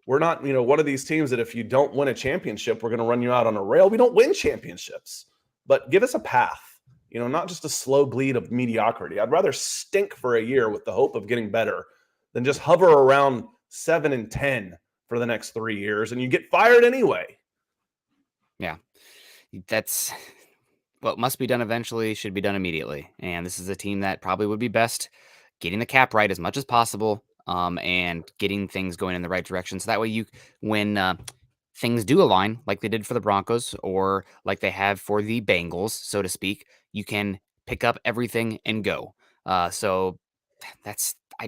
We're not, one of these teams that if you don't win a championship, we're going to run you out on a rail. We don't win championships, but give us a path, not just a slow bleed of mediocrity. I'd rather stink for a year with the hope of getting better than just hover around 7 and 10 for the next 3 years and you get fired anyway. Yeah, that's what must be done eventually, should be done immediately. And this is a team that probably would be best getting the cap right as much as possible. And getting things going in the right direction. So that way when things do align, like they did for the Broncos or like they have for the Bengals, so to speak, you can pick up everything and go. So I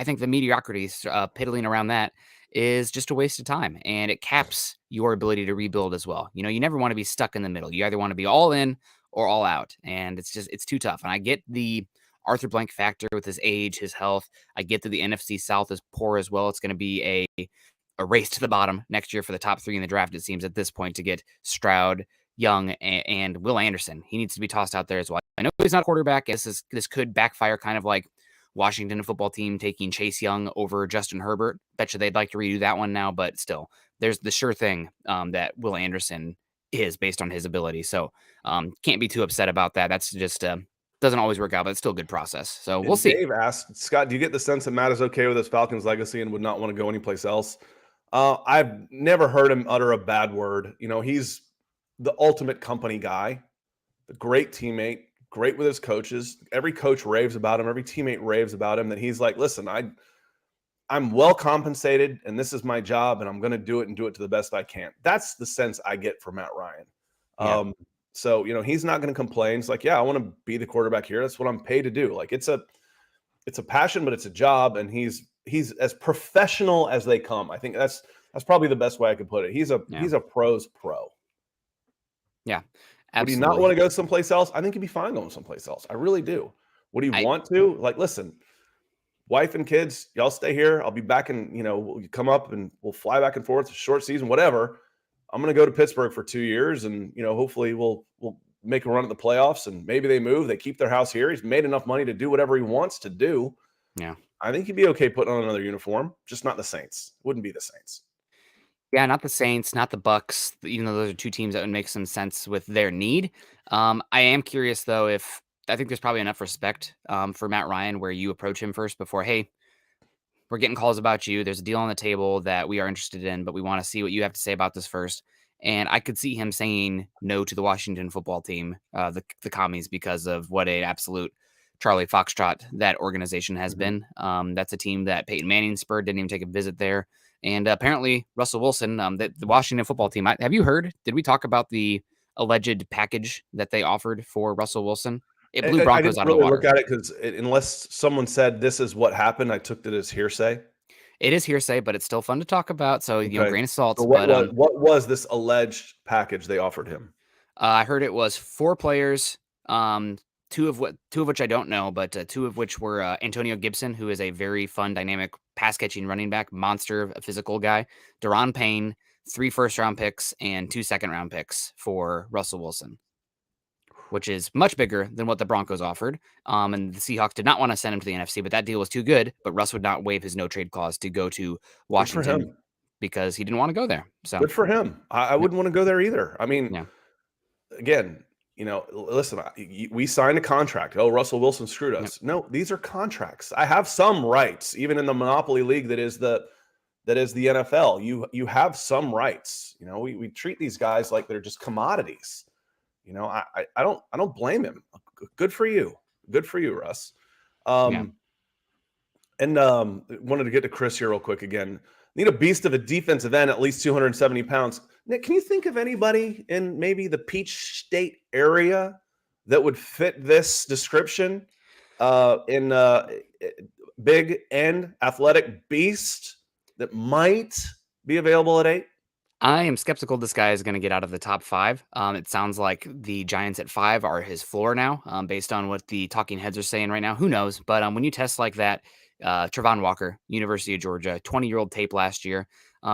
think the mediocrity piddling around that is just a waste of time, and it caps your ability to rebuild as well. You never want to be stuck in the middle. You either want to be all in or all out, and it's too tough. And I get the Arthur Blank factor with his age, his health. I get that the NFC South is poor as well. It's going to be a race to the bottom next year for the top 3 in the draft, it seems, at this point, to get Stroud, Young, and Will Anderson. He needs to be tossed out there as well. I know he's not a quarterback. This could backfire, kind of like Washington football team taking Chase Young over Justin Herbert. Bet you they'd like to redo that one now, but still, there's the sure thing that Will Anderson is based on his ability. So can't be too upset about that. That's just doesn't always work out, but it's still a good process. So we'll see. Dave asked, Scott, do you get the sense that Matt is okay with his Falcons legacy and would not want to go anyplace else? I've never heard him utter a bad word. He's the ultimate company guy, a great teammate, great with his coaches. Every coach raves about him. Every teammate raves about him. That he's like, listen, I'm well compensated and this is my job and I'm going to do it and do it to the best I can. That's the sense I get from Matt Ryan. Yeah. So, he's not going to complain. It's like, yeah, I want to be the quarterback here. That's what I'm paid to do. Like it's a passion, but it's a job. And he's as professional as they come. I think that's probably the best way I could put it. He's a pro's pro. Yeah, absolutely. Would he not want to go someplace else? I think he'd be fine going someplace else. I really do. Would he want to? Like, listen, wife and kids, y'all stay here. I'll be back and, we'll come up and we'll fly back and forth, short season, whatever. I'm going to go to Pittsburgh for 2 years and, hopefully we'll make a run at the playoffs and maybe they move. They keep their house here. He's made enough money to do whatever he wants to do. Yeah. I think he'd be okay putting on another uniform, just not the Saints. Wouldn't be the Saints. Yeah, not the Saints, not the Bucks, even though those are two teams that would make some sense with their need. I am curious, though, I think there's probably enough respect for Matt Ryan where you approach him first before, hey, we're getting calls about you. There's a deal on the table that we are interested in, but we want to see what you have to say about this first. And I could see him saying no to the Washington football team, the commies, because of what an absolute Charlie Foxtrot that organization has been. That's a team that Peyton Manning spurred, didn't even take a visit there. And apparently Russell Wilson, the Washington football team, have you heard? Did we talk about the alleged package that they offered for Russell Wilson? It blew Broncos out of the water. Look at it because unless someone said this is what happened, I took it as hearsay. It is hearsay, but it's still fun to talk about. So, grain of salt. So what was this alleged package they offered him? I heard it was 4 players, two of which I don't know, but 2 of which were Antonio Gibson, who is a very fun, dynamic, pass-catching running back, monster, a physical guy. Daron Payne, 3 first-round picks, and 2 second-round picks for Russell Wilson, which is much bigger than what the Broncos offered. And the Seahawks did not want to send him to the NFC, but that deal was too good. But Russ would not waive his no-trade clause to go to Washington because he didn't want to go there. So good for him. I wouldn't want to go there either. I mean, again, listen, we signed a contract. Oh, Russell Wilson screwed us. Yep. No, these are contracts. I have some rights, even in the monopoly league that is the NFL. You have some rights. We treat these guys like they're just commodities. I don't blame him. Good for you. Good for you, Russ. And wanted to get to Chris here real quick again. Need a beast of a defensive end, at least 270 pounds. Nick, can you think of anybody in maybe the Peach State area that would fit this description in big end athletic beast that might be available at 8? I am skeptical this guy is going to get out of the top 5. It sounds like the Giants at 5 are his floor now, based on what the talking heads are saying right now. Who knows? But when you test like that, Trevon Walker, University of Georgia, 20-year-old tape last year.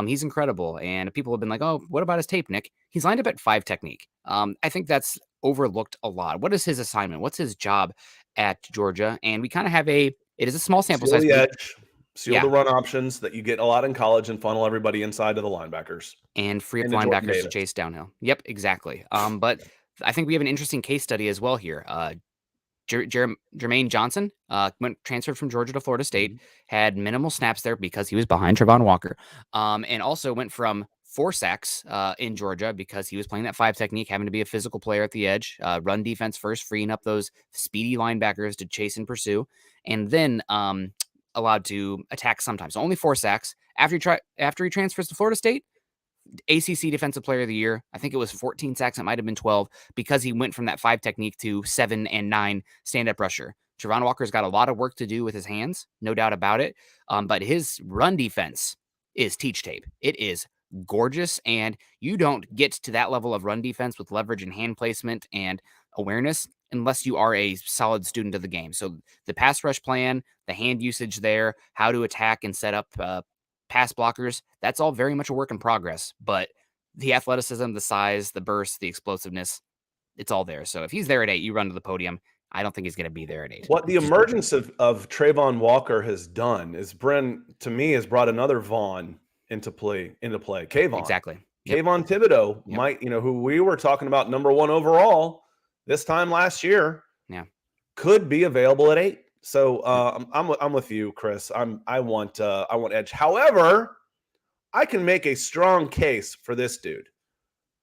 He's incredible. And people have been like, oh, what about his tape, Nick? He's lined up at 5 technique. I think that's overlooked a lot. What is his assignment? What's his job at Georgia? And we kind of have it is a small sample size. Seal the run options that you get a lot in college and funnel everybody inside to the linebackers. And free up linebackers to chase downhill. Yep, exactly. But I think we have an interesting case study as well here. Jermaine Johnson transferred from Georgia to Florida State, had minimal snaps there because he was behind Trevon Walker, and also went from 4 sacks in Georgia because he was playing that 5 technique, having to be a physical player at the edge, run defense first, freeing up those speedy linebackers to chase and pursue, and then allowed to attack sometimes. So only 4 sacks. After he transfers to Florida State, ACC Defensive Player of the Year. I think it was 14 sacks. It might have been 12 because he went from that 5 technique to 7 and 9 stand-up pressure. Trevon Walker's got a lot of work to do with his hands, no doubt about it. But his run defense is teach tape. It is gorgeous, and you don't get to that level of run defense with leverage and hand placement and awareness unless you are a solid student of the game. So the pass rush plan, the hand usage there, how to attack and set up pass blockers, that's all very much a work in progress. But the athleticism, the size, the burst, the explosiveness, it's all there. So if he's there at 8, you run to the podium. I don't think he's going to be there at 8. What the emergence of Trayvon Walker has done is, to me, has brought another Vaughn into play. Kayvon. Exactly. Kayvon Thibodeau might, who we were talking about number 1 overall this time last year, could be available at 8. So I'm with you, Chris. I want edge. However, I can make a strong case for this dude.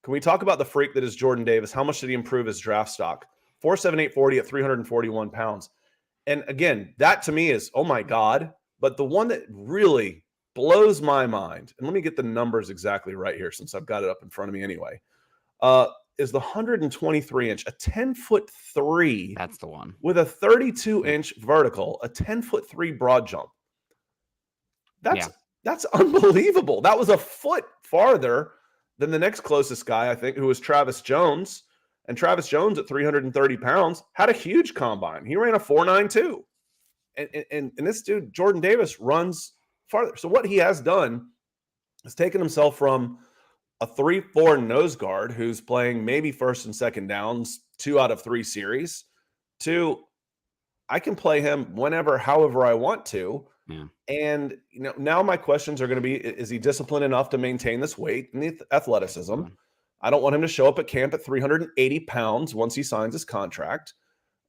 Can we talk about the freak that is Jordan Davis? How much did he improve his draft stock? 4.78 40 at 341 pounds. And again, that to me is, oh my God. But the one that really blows my mind, and let me get the numbers exactly right here since I've got it up in front of me anyway. is the 123-inch, a 10'3" That's the one. with a 32-inch vertical, a 10'3" broad jump. That's unbelievable. That was a foot farther than the next closest guy, I think, who was Travis Jones. And Travis Jones at 330 pounds had a huge combine. He ran a 4.92. And this dude, Jordan Davis, runs farther. So what he has done is taken himself from a 3-4 nose guard who's playing maybe first and second downs 2 out of 3 series to I can play him whenever, however I want to. Yeah. And now my questions are going to be: is he disciplined enough to maintain this weight and the athleticism? I don't want him to show up at camp at 380 pounds once he signs his contract.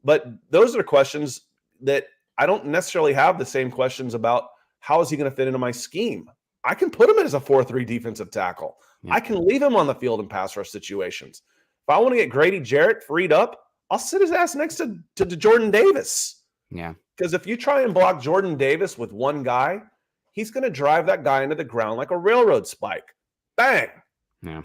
But those are questions that I don't necessarily have the same questions about. How is he going to fit into my scheme? I can put him as a 4-3 defensive tackle. Yeah. I can leave him on the field in pass rush situations. If I want to get Grady Jarrett freed up, I'll sit his ass next to Jordan Davis. Yeah. Because if you try and block Jordan Davis with one guy, he's going to drive that guy into the ground like a railroad spike. Bang. Yeah.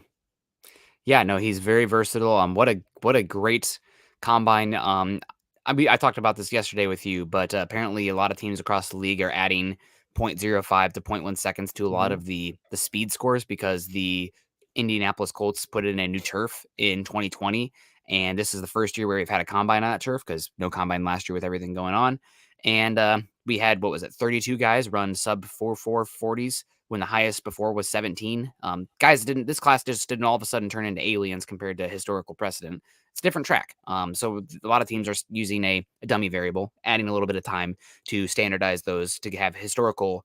Yeah, no, he's very versatile. What a great combine. I talked about this yesterday with you, but apparently a lot of teams across the league are adding 0.05 to 0.1 seconds to a lot of the speed scores because the Indianapolis Colts put in a new turf in 2020. And this is the first year where we've had a combine on that turf because no combine last year with everything going on. And we had, 32 guys run sub 4.4 40s when the highest before was 17. This class just didn't all of a sudden turn into aliens compared to historical precedent. It's a different track. So a lot of teams are using a dummy variable, adding a little bit of time to standardize those to have historical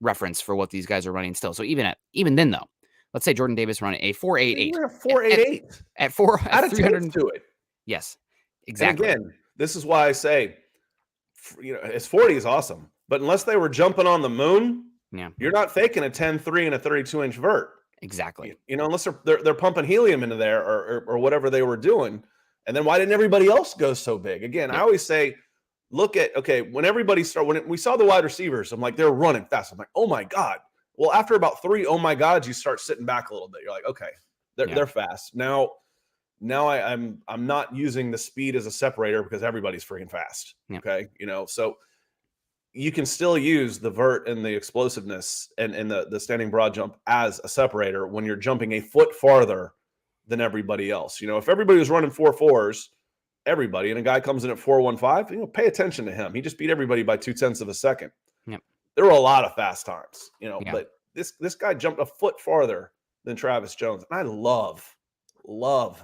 reference for what these guys are running still. So even then though, let's say Jordan Davis running a 4.88. 4.88 at 300 to it. Yes, exactly. And again, this is why I say, his 40 is awesome, but unless they were jumping on the moon, you're not faking a 10.3 and a 32-inch vert. Exactly. Unless they're pumping helium into there or whatever they were doing. And then why didn't everybody else go so big? Again, I always say, look at, when we saw the wide receivers, I'm like, they're running fast. I'm like, oh my God. Well, after about 3, oh my God, you start sitting back a little bit. You're like, okay, they're fast. Now I'm not using the speed as a separator because everybody's freaking fast. Yeah. Okay. So you can still use the vert and the explosiveness and the standing broad jump as a separator when you're jumping a foot farther than everybody else. If everybody was running 4.4s, everybody, and a guy comes in at 4.15, pay attention to him. He just beat everybody by 0.2 of a second. Yep. There were a lot of fast times, but this guy jumped a foot farther than Travis Jones. And I love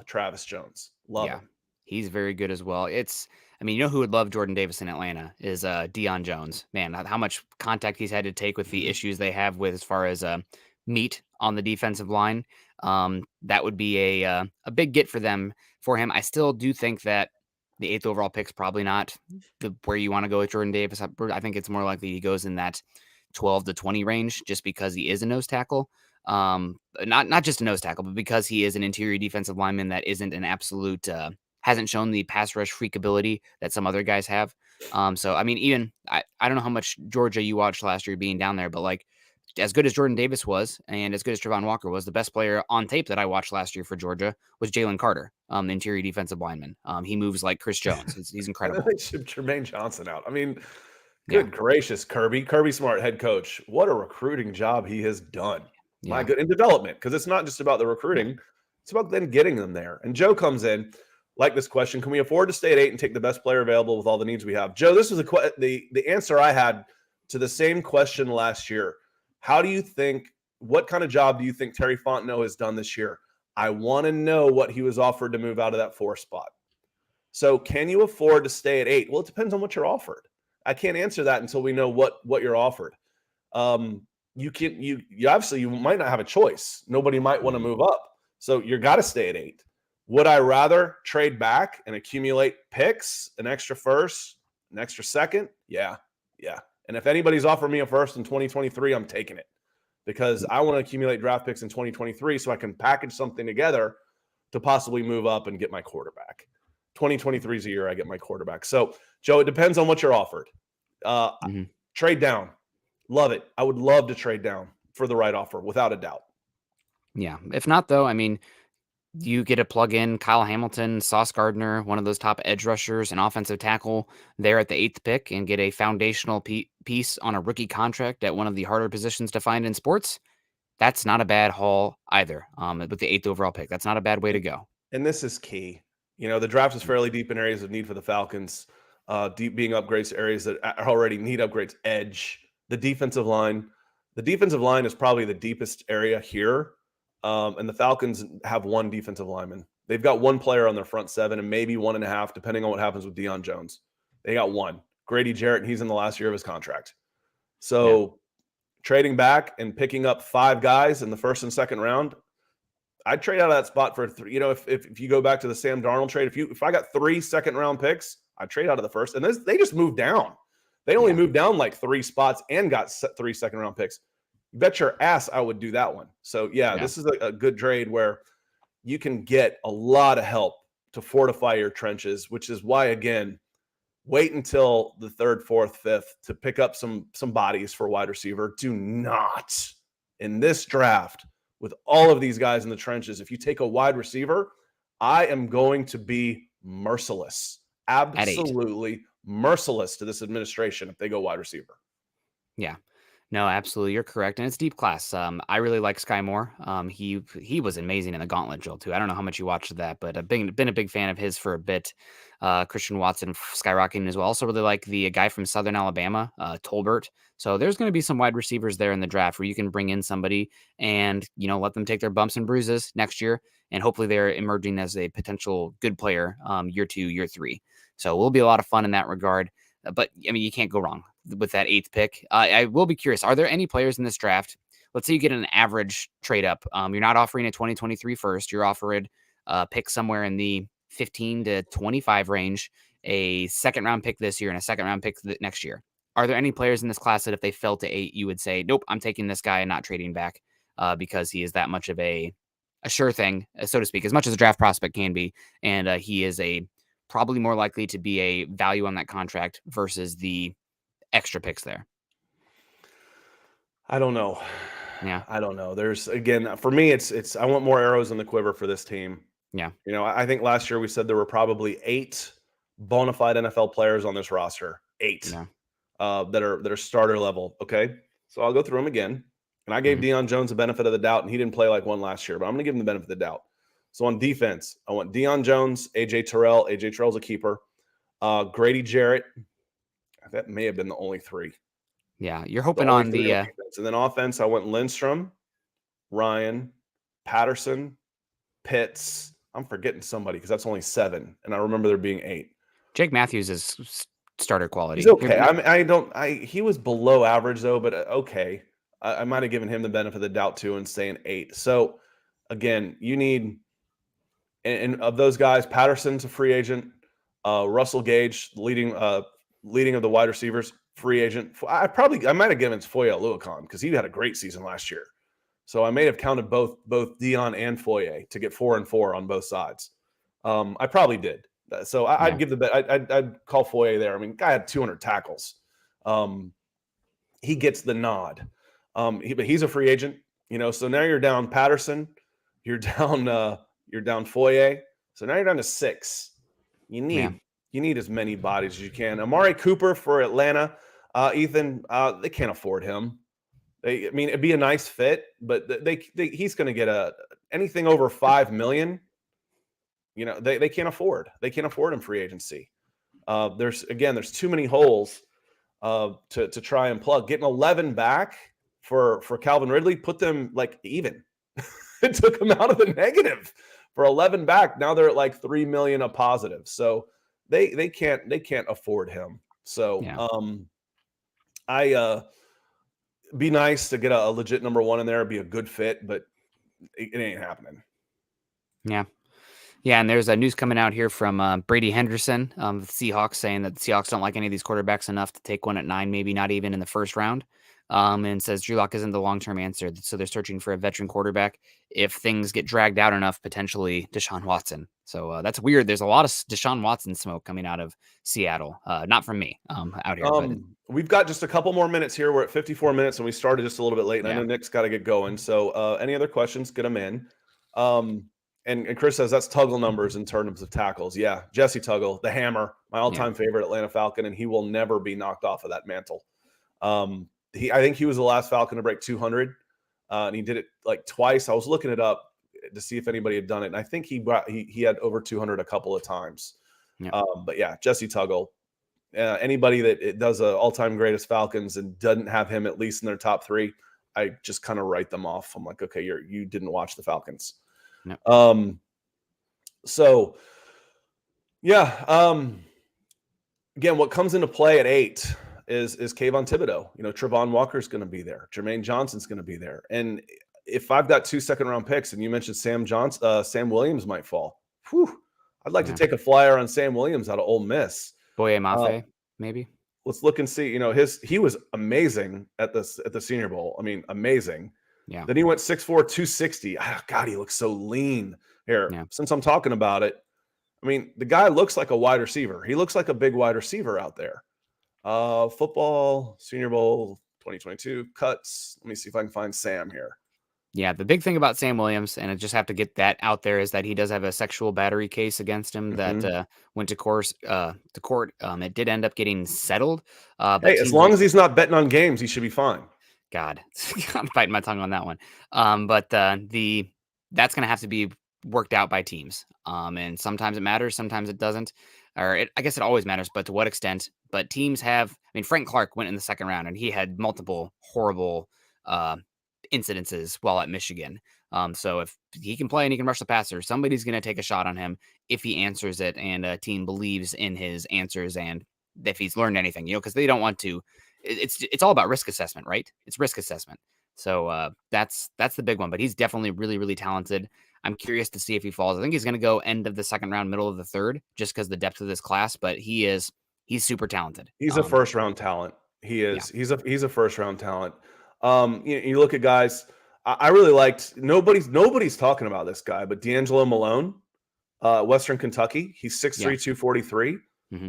Travis Jones. Love him. He's very good as well. Who would love Jordan Davis in Atlanta is Deion Jones. Man, how much contact he's had to take with the issues they have with as far as meat on the defensive line. That would be a big get for him. I still do think that the 8th overall pick's probably not where you want to go with Jordan Davis. I think it's more likely he goes in that 12 to 20 range just because he is a nose tackle. Not just a nose tackle, but because he is an interior defensive lineman that isn't an absolute, hasn't shown the pass rush freak ability that some other guys have. I don't know how much Georgia you watched last year being down there, but as good as Jordan Davis was and as good as Trevon Walker was, the best player on tape that I watched last year for Georgia was Jalen Carter, the interior defensive lineman. He moves like Chris Jones. He's incredible. They shipped Jermaine Johnson out. Good gracious, Kirby Smart, head coach. What a recruiting job he has done. My good in development, because it's not just about the recruiting, it's about then getting them there. And Joe comes in like this question: can we afford to stay at 8 and take the best player available with all the needs we have? Joe, this was the answer I had to the same question last year. What kind of job do you think Terry Fontenot has done this year? I want to know what he was offered to move out of that 4 spot. So can you afford to stay at 8? Well, it depends on what you're offered. I can't answer that until we know what you're offered. You obviously you might not have a choice. Nobody might want to move up. So you got to stay at 8. Would I rather trade back and accumulate picks, an extra first, an extra second? Yeah. And if anybody's offered me a first in 2023, I'm taking it because I want to accumulate draft picks in 2023 so I can package something together to possibly move up and get my quarterback. 2023 is a year I get my quarterback. So, Joe, it depends on what you're offered. Trade down. Love it. I would love to trade down for the right offer, without a doubt. Yeah. If not, though, You get to plug in Kyle Hamilton, Sauce Gardner, one of those top edge rushers, and offensive tackle there at the 8th pick, and get a foundational piece on a rookie contract at one of the harder positions to find in sports. That's not a bad haul either. With the 8th overall pick, that's not a bad way to go. And this is key. The draft is fairly deep in areas of need for the Falcons. Deep being upgrades to areas that already need upgrades. Edge, the defensive line. The defensive line is probably the deepest area here. And the Falcons have one defensive lineman. They've got one player on their front seven and maybe 1.5, depending on what happens with Deion Jones. They got one. Grady Jarrett, and he's in the last year of his contract. So trading back and picking up 5 guys in the first and second round, I'd trade out of that spot for 3. If you go back to the Sam Darnold trade, if I got 3 second-round picks, I'd trade out of the first. And they just moved down. They only moved down like 3 spots and got 3 second-round picks. You bet your ass I would do that one. So, this is a good trade where you can get a lot of help to fortify your trenches, which is why, again, wait until the 3rd, 4th, 5th to pick up some bodies for wide receiver. Do not, in this draft, with all of these guys in the trenches, if you take a wide receiver, I am going to be merciless. Absolutely merciless to this administration if they go wide receiver. Yeah. No, absolutely. You're correct. And it's deep class. I really like Sky Moore. He was amazing in the Gauntlet drill too. I don't know how much you watched that, but I've been a big fan of his for a bit. Christian Watson skyrocketing as well. Also really like the guy from Southern Alabama, Tolbert. So there's going to be some wide receivers there in the draft where you can bring in somebody and, let them take their bumps and bruises next year. And hopefully they're emerging as a potential good player year 2, year 3. So it will be a lot of fun in that regard. But I mean, you can't go wrong with that 8th pick. I will be curious. Are there any players in this draft? Let's say you get an average trade up. You're not offering a 2023 first. You're offering a pick somewhere in the 15 to 25 range, a 2nd round pick this year and a 2nd round pick next year. Are there any players in this class that if they fell to 8, you would say, nope, I'm taking this guy and not trading back because he is that much of a sure thing, so to speak, as much as a draft prospect can be. And he is probably more likely to be a value on that contract versus the extra picks there. I don't know. Yeah. I don't know. There's, again, for me, it's I want more arrows in the quiver for this team. Yeah. I think last year we said there were probably 8 bona fide NFL players on this roster. 8 that are starter level. Okay. So I'll go through them again. And I gave Deion Jones the benefit of the doubt, and he didn't play like one last year, but I'm going to give him the benefit of the doubt. So on defense, I want Deion Jones, AJ Terrell. AJ Terrell's a keeper. Grady Jarrett. That may have been the only 3. Yeah, you're hoping on the defense. And then offense, I went Lindstrom, Ryan, Patterson, Pitts. I'm forgetting somebody because that's only 7, and I remember there being 8. Jake Matthews is starter quality. He's okay. He was below average though, but okay. I might have given him the benefit of the doubt too and saying 8. So again, you need, and of those guys, Patterson's a free agent. Russell Gage, leading of the wide receivers, free agent. I might have given Foye Aluakon because he had a great season last year. So I may have counted both Deion and Foye to get 4 and 4 on both sides. I probably did. So I'd give the bet. I'd call Foye there. I mean, guy had 200 tackles. He gets the nod. But he's a free agent. So now you're down Patterson. You're down Foye. So now you're down to 6. You need as many bodies as you can. Amari Cooper for Atlanta, Ethan. They can't afford him. It'd be a nice fit, but he's going to get anything over $5 million. They can't afford. They can't afford him free agency. There's too many holes to try and plug. Getting 11 back for Calvin Ridley put them like even. It took them out of the negative for 11 back. Now they're at like 3 million a positive. So they can't afford him. So be nice to get a legit number 1 in there. It'd be a good fit, but it ain't happening. Yeah. Yeah, and there's news coming out here from Brady Henderson, the Seahawks, saying that the Seahawks don't like any of these quarterbacks enough to take one at 9, maybe not even in the first round. And says Drew Lock isn't the long-term answer, so they're searching for a veteran quarterback. If things get dragged out enough, potentially Deshaun Watson. So that's weird. There's a lot of Deshaun Watson smoke coming out of Seattle. Not from me out here. But we've got just a couple more minutes here. We're at 54 minutes, and we started just a little bit late. And I know Nick's got to get going. So any other questions, get them in. And Chris says that's Tuggle numbers in terms of tackles. Yeah, Jesse Tuggle, the hammer, my all-time favorite Atlanta Falcon, and he will never be knocked off of that mantle. I think he was the last Falcon to break 200, and he did it like twice. I was looking it up to see if anybody had done it, and I think he had over 200 a couple of times. Yeah. But yeah, Jesse Tuggle. Anybody that does a all-time greatest Falcons and doesn't have him at least in their top 3, I just kind of write them off. I'm like, okay, you didn't watch the Falcons. No. So yeah. Again, what comes into play at 8 is Kayvon Thibodeau. Trevon Walker's going to be there. Jermaine Johnson's going to be there. And if I've got 2 second-round picks, and you mentioned Sam Williams might fall. Whew, I'd like to take a flyer on Sam Williams out of Ole Miss. Boye Mafe, maybe. Let's look and see. He was amazing at the Senior Bowl. I mean, amazing. Yeah. Then he went 6'4", 260. Oh, God, he looks so lean. Here, since I'm talking about it, I mean, the guy looks like a wide receiver. He looks like a big wide receiver out there. Football, Senior Bowl 2022 cuts. Let me see if I can find Sam here. Yeah, the big thing about Sam Williams, and I just have to get that out there, is that he does have a sexual battery case against him that went to court. It did end up getgetting settled. But hey, as long as he's not betting on games, he should be fine. God, I'm biting my tongue on that one. But that's going to have to be worked out by teams. And sometimes it matters, sometimes it doesn't. I guess it always matters, but to what extent? But teams have. I mean, Frank Clark went in the second round, and he had multiple horrible incidences while at Michigan. So if he can play and he can rush the passer, somebody's going to take a shot on him if he answers it, and a team believes in his answers and if he's learned anything. Because they don't want to. It's all about risk assessment, right? It's risk assessment. So that's the big one. But he's definitely really, really talented. I'm curious to see if he falls. I think he's going to go end of the second round, middle of the third, just because the depth of this class. But he's super talented. He's a first round talent. He is. Yeah. He's a first round talent. You look at guys. I really liked. Nobody's talking about this guy, but D'Angelo Malone, Western Kentucky. He's 6'3", 243. Mm-hmm.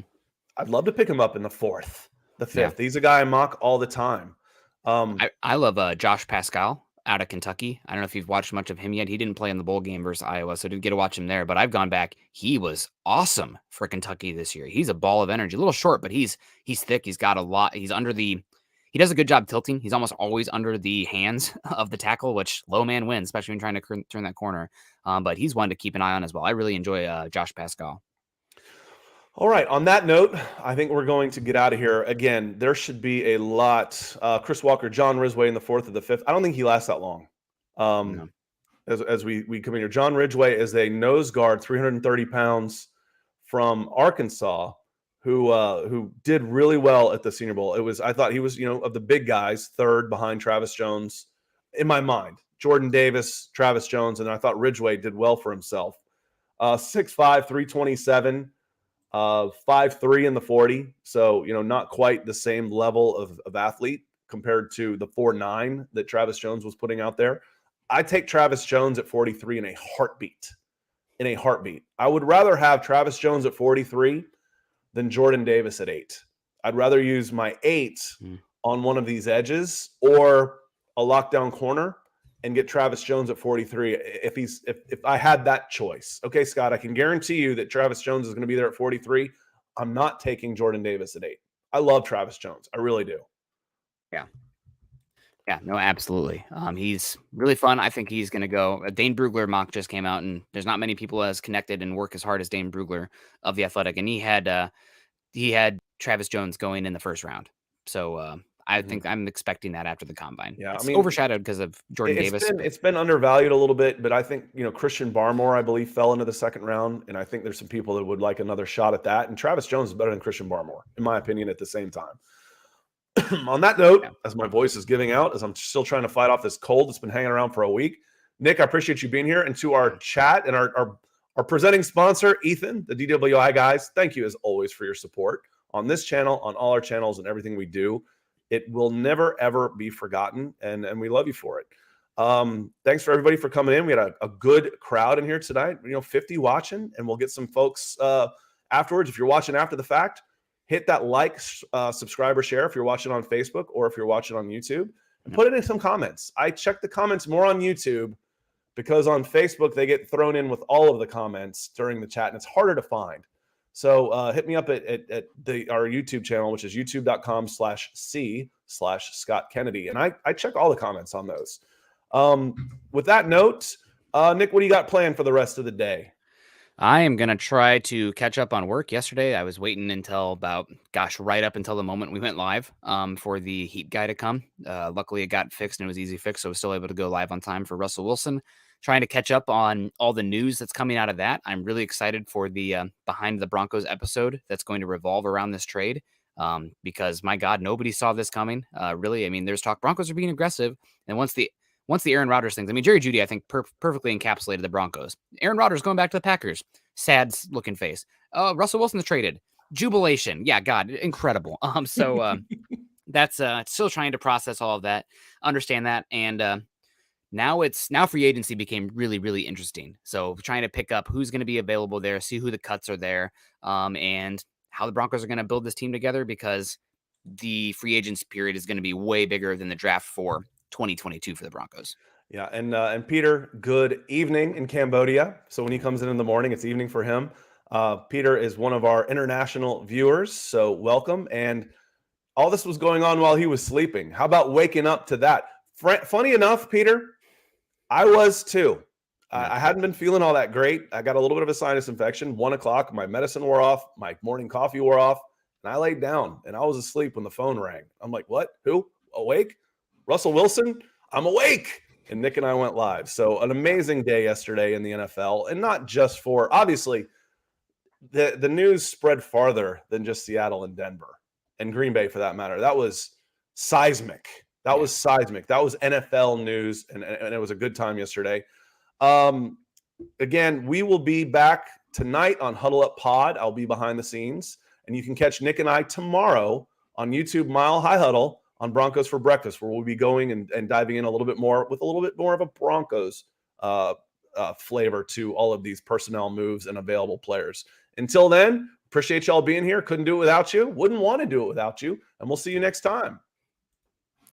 I'd love to pick him up in the 4th, the 5th. Yeah. He's a guy I mock all the time. I love Josh Pascal out of Kentucky. I don't know if you've watched much of him yet. He didn't play in the bowl game versus Iowa, so I didn't get to watch him there. But I've gone back. He was awesome for Kentucky this year. He's a ball of energy. A little short, but he's thick. He's got a lot. He does a good job tilting. He's almost always under the hands of the tackle, which low man wins, especially when trying to turn that corner. But he's one to keep an eye on as well. I really enjoy Josh Pascal. All right. On that note, I think we're going to get out of here. Again, there should be a lot. Chris Walker, John Ridgway in the 4th or the 5th. I don't think he lasts that long. No. As we come in here, John Ridgway is a nose guard, 330 pounds from Arkansas, who did really well at the Senior Bowl. I thought he was, of the big guys, 3rd behind Travis Jones in my mind. Jordan Davis, Travis Jones, and I thought Ridgway did well for himself. 6'5", 327. 5'3" in the 40. So, not quite the same level of athlete compared to the 4'9" that Travis Jones was putting out there. I take Travis Jones at 43 in a heartbeat. I would rather have Travis Jones at 43 than Jordan Davis at 8. I'd rather use my 8 on one of these edges or a lockdown corner and get Travis Jones at 43 if I had that choice. Okay, Scott, I can guarantee you that Travis Jones is going to be there at 43. I'm not taking Jordan Davis at 8. I love Travis Jones. I really do. Yeah. Yeah, no, absolutely. He's really fun. I think he's going to go. Dane Brugler mock just came out, and there's not many people as connected and work as hard as Dane Brugler of The Athletic, and he had Travis Jones going in the 1st round. So I think I'm expecting that after the combine. Yeah, it's overshadowed because of Jordan Davis. It's been undervalued a little bit, but I think Christian Barmore, I believe, fell into the 2nd round, and I think there's some people that would like another shot at that. And Travis Jones is better than Christian Barmore, in my opinion, at the same time. On that note, as my voice is giving out, as I'm still trying to fight off this cold that's been hanging around for a week, Nick, I appreciate you being here, and to our chat and our presenting sponsor, Ethan, the DWI guys. Thank you as always for your support on this channel, on all our channels, and everything we do. It will never, ever be forgotten, and we love you for it. Thanks for everybody for coming in. We had a good crowd in here tonight, 50 watching, and we'll get some folks afterwards. If you're watching after the fact, hit that like, subscribe, or share if you're watching on Facebook or if you're watching on YouTube, and put it in some comments. I check the comments more on YouTube because on Facebook they get thrown in with all of the comments during the chat and it's harder to find. So hit me up at our YouTube channel, which is youtube.com/C/Scott Kennedy. And I check all the comments on those. With that note, Nick, what do you got planned for the rest of the day? I am going to try to catch up on work. Yesterday, I was waiting until right up until the moment we went live for the Heat guy to come. Luckily, it got fixed and it was easy fix, so I was still able to go live on time for Russell Wilson. Trying to catch up on all the news that's coming out of that. I'm really excited for the Behind the Broncos episode that's going to revolve around this trade because, my God, nobody saw this coming. Really, I mean, there's talk Broncos are being aggressive, and once the Aaron Rodgers things, I mean, Jerry Jeudy, I think, perfectly encapsulated the Broncos. Aaron Rodgers going back to the Packers. Sad looking face. Russell Wilson's traded. Jubilation. Yeah, God, incredible. That's still trying to process all of that, understand that. And now free agency became really, really interesting. So trying to pick up who's going to be available there, see who the cuts are there, and how the Broncos are going to build this team together, because the free agents period is going to be way bigger than the draft for 2022 for the Broncos. Yeah, and Peter, good evening in Cambodia. So when he comes in the morning, it's evening for him. Peter is one of our international viewers, so welcome. And all this was going on while he was sleeping. How about waking up to that? Funny enough, Peter, I was too. I hadn't been feeling all that great. I got a little bit of a sinus infection. 1 o'clock, my medicine wore off, my morning coffee wore off, and I laid down and I was asleep when the phone rang. I'm like, what? Who? Awake? Russell Wilson? I'm awake. And Nick and I went live. So an amazing day yesterday in the NFL, and not just for, obviously, the news spread farther than just Seattle and Denver and Green Bay for that matter. That was seismic. That was seismic. That was NFL news, and it was a good time yesterday. Again, we will be back tonight on Huddle Up Pod. I'll be behind the scenes, and you can catch Nick and I tomorrow on YouTube Mile High Huddle on Broncos for Breakfast, where we'll be going and diving in a little bit more with a little bit more of a Broncos flavor to all of these personnel moves and available players. Until then, appreciate y'all being here. Couldn't do it without you. Wouldn't want to do it without you. And we'll see you next time.